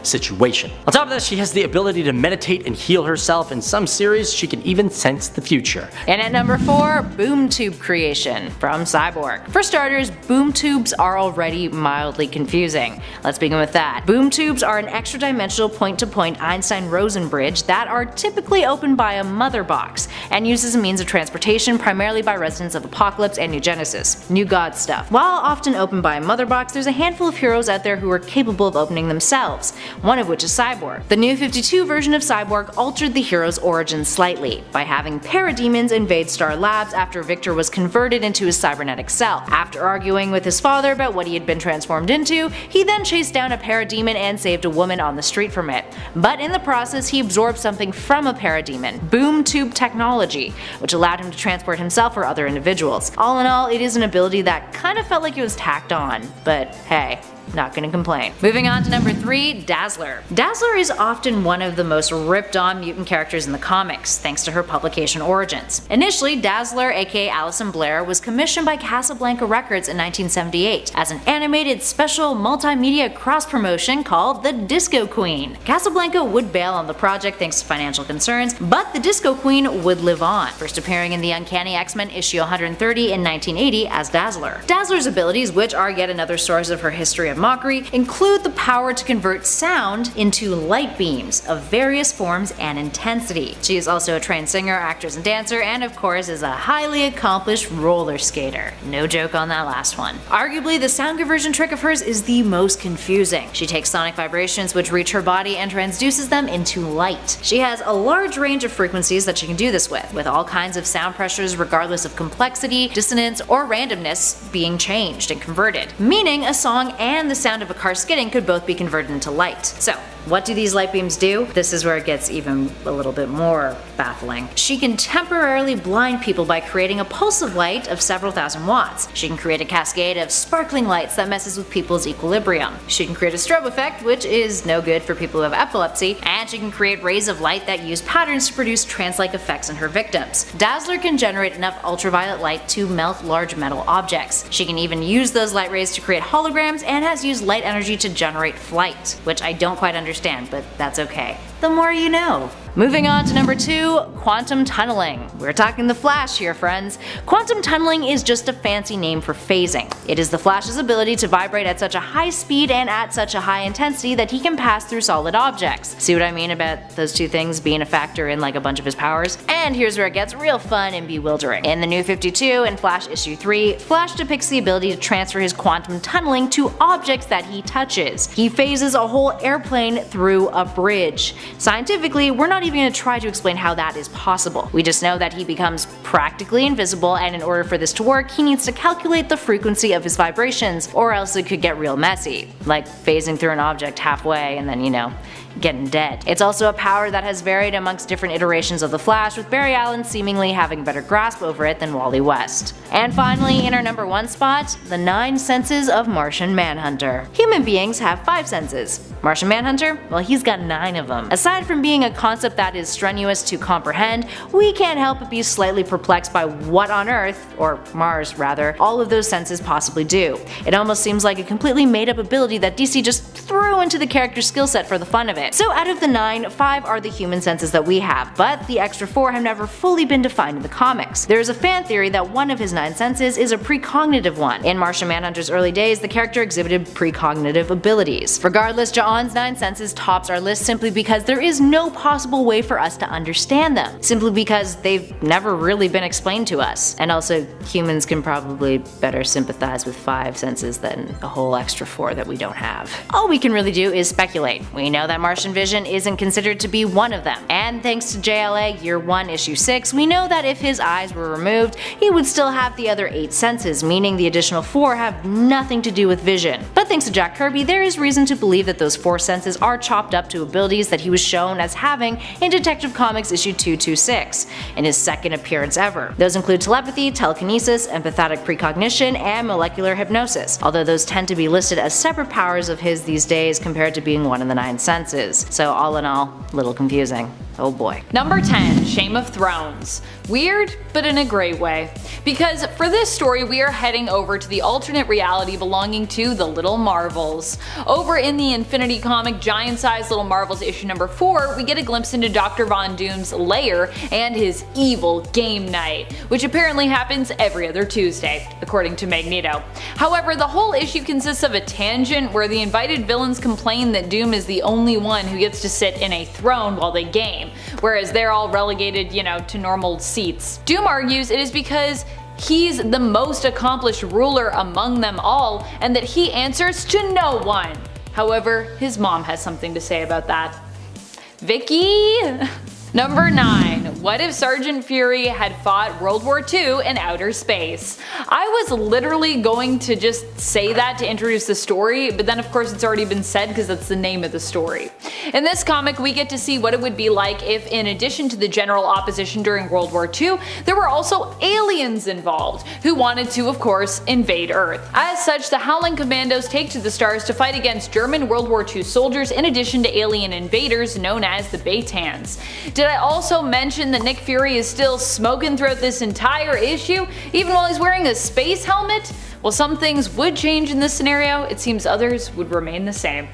situation. On top of that, she has the ability to meditate and heal herself. In some series, she can even sense the future. And at number 4, boom tube creation from Cyborg. For starters, boom tubes are already mildly confusing. Let's begin with that. Boom tubes are an extra-dimensional point-to-point Einstein-Rosen bridge that are typically opened by a mother box and used as a means of transportation primarily by residents of Apocalypse and New Genesis, New God stuff. While often opened by a mother box, there's a handful of heroes out there who are capable of opening themselves, one of which is Cyborg. The New 52 version of Cyborg altered the hero's origin slightly by having parademons invade Star Labs after Victor was converted into his cybernetic self. After arguing with his father about what he had been transformed into, he then chased down a parademon and saved a woman on the street from it. But in the process, he absorbed something from a parademon, boom tube technology, which allowed him to transport himself or other individuals. All in all, it is an ability that kind of felt like it was tacked on, but hey, not gonna complain. Moving on to number 3, Dazzler. Dazzler is often one of the most ripped on mutant characters in the comics, thanks to her publication origins. Initially, Dazzler, aka Alison Blair, was commissioned by Casablanca Records in 1978 as an animated special multimedia cross-promotion called The Disco Queen. Casablanca would bail on the project thanks to financial concerns, but the Disco Queen would live on, first appearing in the Uncanny X-Men issue 130 in 1980 as Dazzler. Dazzler's abilities, which are yet another source of her history of mockery, include the power to convert sound into light beams of various forms and intensity. She is also a trained singer, actress, and dancer, and of course is a highly accomplished roller skater. No joke on that last one. Arguably, the sound conversion trick of hers is the most confusing. She takes sonic vibrations which reach her body and transduces them into light. She has a large range of frequencies that she can do this with all kinds of sound pressures regardless of complexity, dissonance, or randomness being changed and converted. Meaning a song and the sound of a car skidding could both be converted into light. So, what do these light beams do? This is where it gets even a little bit more baffling. She can temporarily blind people by creating a pulse of light of several thousand watts. She can create a cascade of sparkling lights that messes with people's equilibrium. She can create a strobe effect, which is no good for people who have epilepsy, and she can create rays of light that use patterns to produce trance-like effects in her victims. Dazzler can generate enough ultraviolet light to melt large metal objects. She can even use those light rays to create holograms and has used light energy to generate flight, which I don't quite understand, but that's okay. The more you know. Moving on to number 2, quantum tunneling. We're talking the Flash here, friends. Quantum tunneling is just a fancy name for phasing. It is the Flash's ability to vibrate at such a high speed and at such a high intensity that he can pass through solid objects. See what I mean about those two things being a factor in like a bunch of his powers? And here's where it gets real fun and bewildering. In the New 52 and Flash issue 3, Flash depicts the ability to transfer his quantum tunneling to objects that he touches. He phases a whole airplane through a bridge. Scientifically, we're not even going to try to explain how that is possible. We just know that he becomes practically invisible, and in order for this to work, he needs to calculate the frequency of his vibrations, or else it could get real messy. Like phasing through an object halfway and then, getting dead. It's also a power that has varied amongst different iterations of the Flash, with Barry Allen seemingly having better grasp over it than Wally West. And finally, in our number 1 spot, the 9 senses of Martian Manhunter. Human beings have 5 senses. Martian Manhunter? Well, he's got 9 of them. Aside from being a concept that is strenuous to comprehend, we can't help but be slightly perplexed by what on Earth, or Mars rather, all of those senses possibly do. It almost seems like a completely made up ability that DC just threw into the character's skill set for the fun of it. So out of the 9, 5 are the human senses that we have, but the extra 4 have never fully been defined in the comics. There is a fan theory that one of his 9 senses is a precognitive one. In Martian Manhunter's early days, the character exhibited precognitive abilities. Regardless, Ja'on's 9 senses tops our list simply because there is no possible way for us to understand them, simply because they've never really been explained to us. And also, humans can probably better sympathize with 5 senses than a whole extra 4 that we don't have. All we can really do is speculate. We know that Martian vision isn't considered to be one of them, and thanks to JLA Year 1 Issue 6, we know that if his eyes were removed, he would still have the other 8 senses, meaning the additional 4 have nothing to do with vision. But thanks to Jack Kirby, there is reason to believe that those 4 senses are chopped up to abilities that he was shown as having in Detective Comics issue 226, in his second appearance ever. Those include telepathy, telekinesis, empathetic precognition, and molecular hypnosis, although those tend to be listed as separate powers of his these days compared to being one of the 9 senses. So all in all, a little confusing. Oh boy. Number 10, Shame of Thrones. Weird, but in a great way. Because for this story, we are heading over to the alternate reality belonging to the Little Marvels. Over in the Infinity comic Giant Size Little Marvels issue number 4, we get a glimpse into Dr. Von Doom's lair and his evil game night, which apparently happens every other Tuesday, according to Magneto. However, the whole issue consists of a tangent where the invited villains complain that Doom is the only one who gets to sit in a throne while they game, whereas they're all relegated, to normal seats. Doom argues it is because he's the most accomplished ruler among them all, and that he answers to no one. However, his mom has something to say about that. Vicky? Number 9. What if Sergeant Fury had fought World War II in outer space? I was literally going to just say that to introduce the story, but then of course it's already been said because that's the name of the story. In this comic we get to see what it would be like if, in addition to the general opposition during World War II, there were also aliens involved, who wanted to, of course, invade Earth. As such, the Howling Commandos take to the stars to fight against German World War II soldiers in addition to alien invaders known as the Baytans. Did I also mention that Nick Fury is still smoking throughout this entire issue, even while he's wearing a space helmet? While some things would change in this scenario, it seems others would remain the same.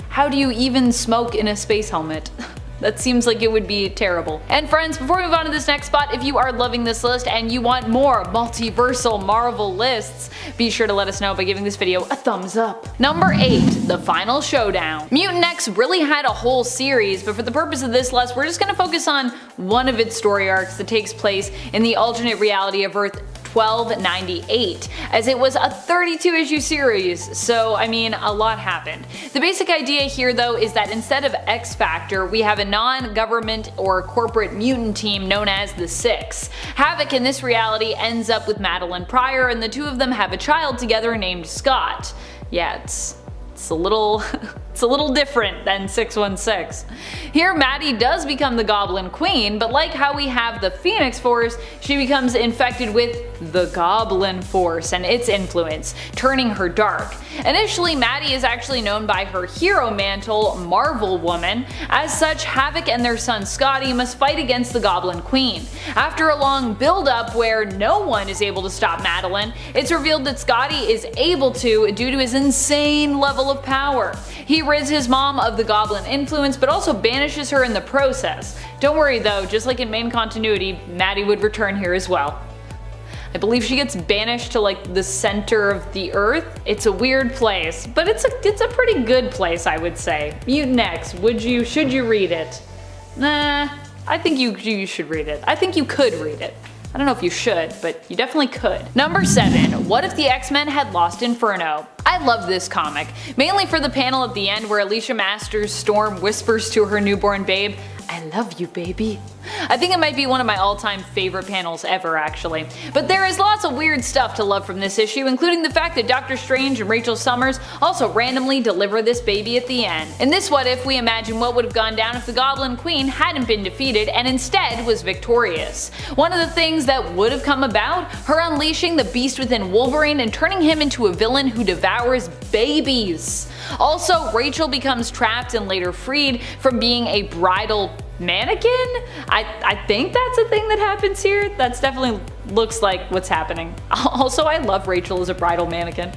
How do you even smoke in a space helmet? That seems like it would be terrible. And friends, before we move on to this next spot, if you are loving this list and you want more multiversal Marvel lists, be sure to let us know by giving this video a thumbs up. Number 8. The Final Showdown. Mutant X really had a whole series, but for the purpose of this list, we're just going to focus on one of its story arcs that takes place in the alternate reality of Earth 1298, as it was a 32 issue series, so I mean a lot happened. The basic idea here though is that instead of X Factor, we have a non-government or corporate mutant team known as the Six. Havoc in this reality ends up with Madeline Pryor, and the two of them have a child together named Scott. Yeah, it's a little different than 616. Here Maddie does become the Goblin Queen, but like how we have the Phoenix Force, she becomes infected with the Goblin Force and its influence, turning her dark. Initially, Maddie is actually known by her hero mantle, Marvel Woman. As such, Havoc and their son Scotty must fight against the Goblin Queen. After a long build-up where no one is able to stop Madeline, it's revealed that Scotty is able to due to his insane level of power. He rids his mom of the Goblin influence, but also banishes her in the process. Don't worry though, just like in main continuity, Maddie would return here as well. I believe she gets banished to like the center of the earth. It's a weird place, but it's a pretty good place, I would say. Mutant X, should you read it? Nah, I think you should read it. I think you could read it. I don't know if you should, but you definitely could. Number 7. What if the X-Men had lost Inferno? I love this comic, mainly for the panel at the end where Alicia Masters Storm whispers to her newborn babe, "I love you, baby." I think it might be one of my all-time favorite panels ever, actually. But there is lots of weird stuff to love from this issue, including the fact that Doctor Strange and Rachel Summers also randomly deliver this baby at the end. In this What If, we imagine what would have gone down if the Goblin Queen hadn't been defeated and instead was victorious. One of the things that would have come about? Her unleashing the beast within Wolverine and turning him into a villain who devours babies. Also, Rachel becomes trapped and later freed from being a bridal mannequin? I think that's a thing that happens here. That's definitely looks like what's happening. Also, I love Rachel as a bridal mannequin.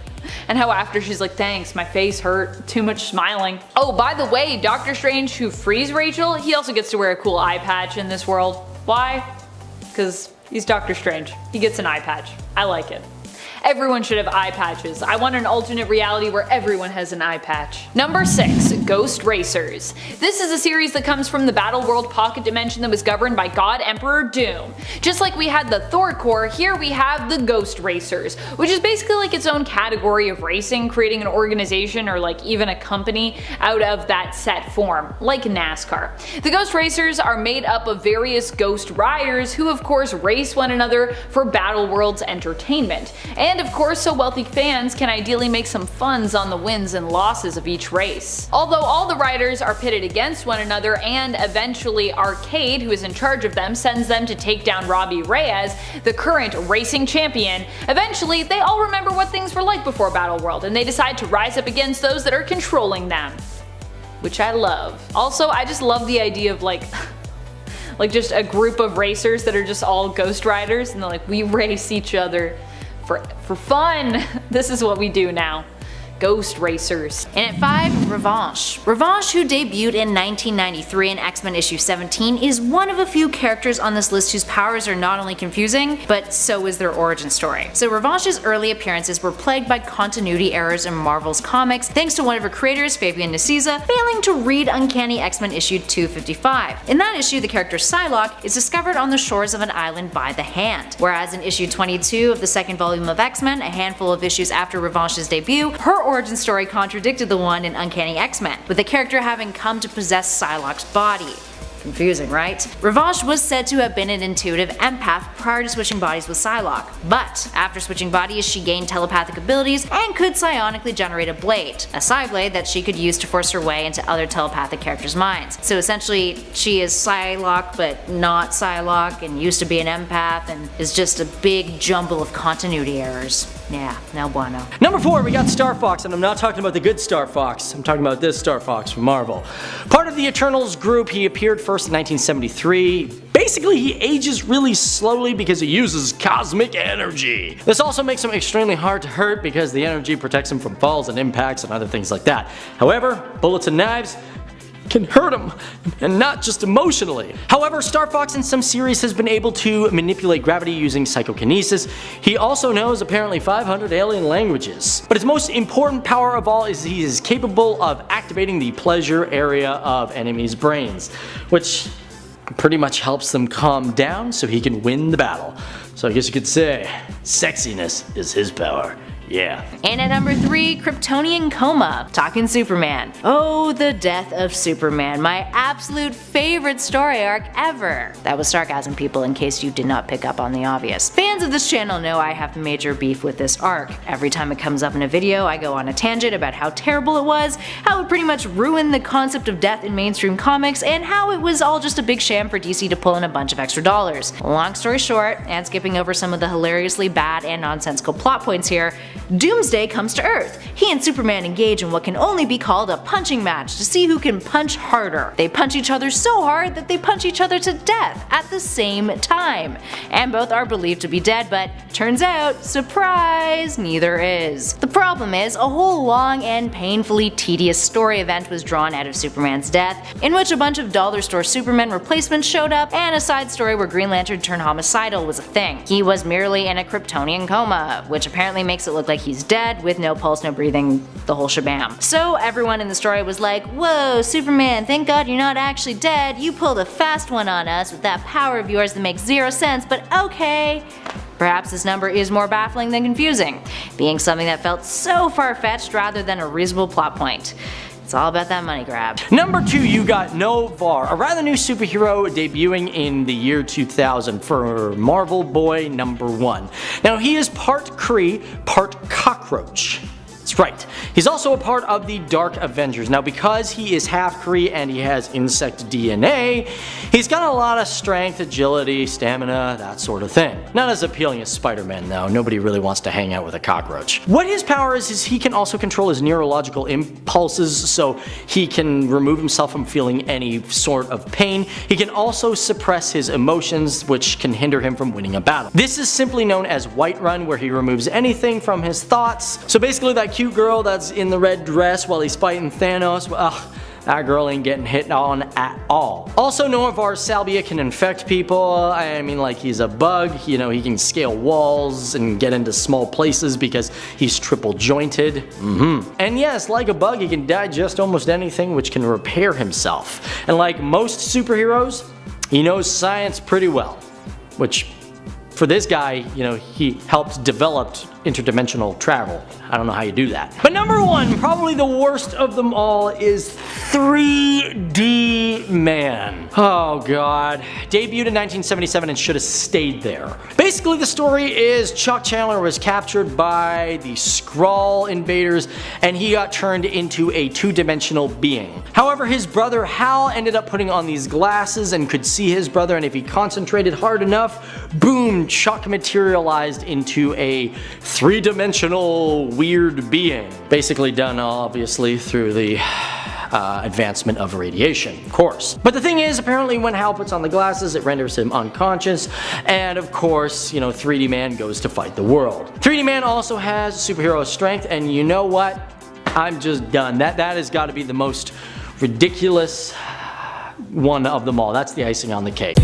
And how after she's like, "Thanks, my face hurt, too much smiling." Oh, by the way, Doctor Strange, who frees Rachel, he also gets to wear a cool eye patch in this world. Why? Because he's Doctor Strange. He gets an eye patch. I like it. Everyone should have eye patches. I want an alternate reality where everyone has an eye patch. Number 6. Ghost Racers. This is a series that comes from the Battle World pocket dimension that was governed by God Emperor Doom. Just like we had the Thor Corps, here we have the Ghost Racers, which is basically like its own category of racing, creating an organization or like even a company out of that set form, like NASCAR. The Ghost Racers are made up of various ghost riders who of course race one another for Battle World's entertainment. And of course, so wealthy fans can ideally make some funds on the wins and losses of each race. Although all the riders are pitted against one another, and eventually Arcade, who is in charge of them, sends them to take down Robbie Reyes, the current racing champion, eventually they all remember what things were like before Battle World, and they decide to rise up against those that are controlling them. Which I love. Also, I just love the idea of like just a group of racers that are just all ghost riders, and they're like, we race each other for fun. This is what we do now. Ghost Racers. And at 5, Revanche. Revanche, who debuted in 1993 in X-Men issue 17, is one of a few characters on this list whose powers are not only confusing, but so is their origin story. So Revanche's early appearances were plagued by continuity errors in Marvel's comics, thanks to one of her creators, Fabian Nicieza, failing to read Uncanny X-Men issue 255. In that issue, the character Psylocke is discovered on the shores of an island by the Hand. Whereas in issue 22 of the second volume of X-Men, a handful of issues after Revanche's debut, her origin story contradicted the one in Uncanny X-Men, with the character having come to possess Psylocke's body. Confusing, right? Ravash was said to have been an intuitive empath prior to switching bodies with Psylocke, but after switching bodies she gained telepathic abilities and could psionically generate a blade, a Psyblade that she could use to force her way into other telepathic characters' minds. So essentially she is Psylocke but not Psylocke and used to be an empath and is just a big jumble of continuity errors. Yeah, no bueno. Number 4, we got Star Fox, and I'm not talking about the good Star Fox. I'm talking about this Star Fox from Marvel. Part of the Eternals group, he appeared first in 1973. Basically, he ages really slowly because he uses cosmic energy. This also makes him extremely hard to hurt because the energy protects him from falls and impacts and other things like that. However, bullets and knives can hurt him, and not just emotionally. However, Star Fox in some series has been able to manipulate gravity using psychokinesis. He also knows apparently 500 alien languages. But his most important power of all is he is capable of activating the pleasure area of enemies' brains, which pretty much helps them calm down so he can win the battle. So I guess you could say, sexiness is his power. Yeah. And at number 3, Kryptonian Coma, talking Superman. Oh, the death of Superman, my absolute favorite story arc ever. That was sarcasm, people, in case you did not pick up on the obvious. Fans of this channel know I have major beef with this arc. Every time it comes up in a video, I go on a tangent about how terrible it was, how it pretty much ruined the concept of death in mainstream comics, and how it was all just a big sham for DC to pull in a bunch of extra dollars. Long story short, and skipping over some of the hilariously bad and nonsensical plot points here, Doomsday comes to Earth. He and Superman engage in what can only be called a punching match to see who can punch harder. They punch each other so hard that they punch each other to death at the same time. And both are believed to be dead, but turns out, surprise, neither is. The problem is, a whole long and painfully tedious story event was drawn out of Superman's death, in which a bunch of dollar store Superman replacements showed up, and a side story where Green Lantern turned homicidal was a thing. He was merely in a Kryptonian coma, which apparently makes it look like he's dead with no pulse, no breathing, the whole shabam. So everyone in the story was like, whoa, Superman, thank God you're not actually dead. You pulled a fast one on us with that power of yours that makes zero sense, but okay. Perhaps this number is more baffling than confusing, being something that felt so far-fetched rather than a reasonable plot point. It's all about that money grab. Number 2, you got Noh-Varr, a rather new superhero debuting in the year 2000 for Marvel Boy number 1. Now he is part Kree, part cockroach. That's right. He's also a part of the Dark Avengers. Now because he is half Kree and he has insect DNA, he's got a lot of strength, agility, stamina, that sort of thing. Not as appealing as Spider-Man though, nobody really wants to hang out with a cockroach. What his power is he can also control his neurological impulses so he can remove himself from feeling any sort of pain. He can also suppress his emotions, which can hinder him from winning a battle. This is simply known as Whiterun, where he removes anything from his thoughts. So basically that cute girl that's in the red dress while he's fighting Thanos, that girl ain't getting hit on at all. Also, Noh-Varr's salvia can infect people. I mean, like, he's a bug, you know, he can scale walls and get into small places because he's triple jointed. And yes, like a bug, he can digest almost anything, which can repair himself. And like most superheroes, he knows science pretty well, which for this guy, you know, he helped develop interdimensional travel. I don't know how you do that. But number 1, probably the worst of them all, is 3D Man. Oh god. Debuted in 1977 and should have stayed there. Basically the story is Chuck Chandler was captured by the Skrull invaders and he got turned into a 2-dimensional being. However, his brother Hal ended up putting on these glasses and could see his brother, and if he concentrated hard enough, boom, Chuck materialized into a 3-dimensional weird being. Basically done obviously through the advancement of radiation, of course. But the thing is, apparently when Hal puts on the glasses, it renders him unconscious, and of course, you know, 3D Man goes to fight the world. 3D Man also has superhero strength, and you know what? I'm just done. That has got to be the most ridiculous one of them all. That's the icing on the cake.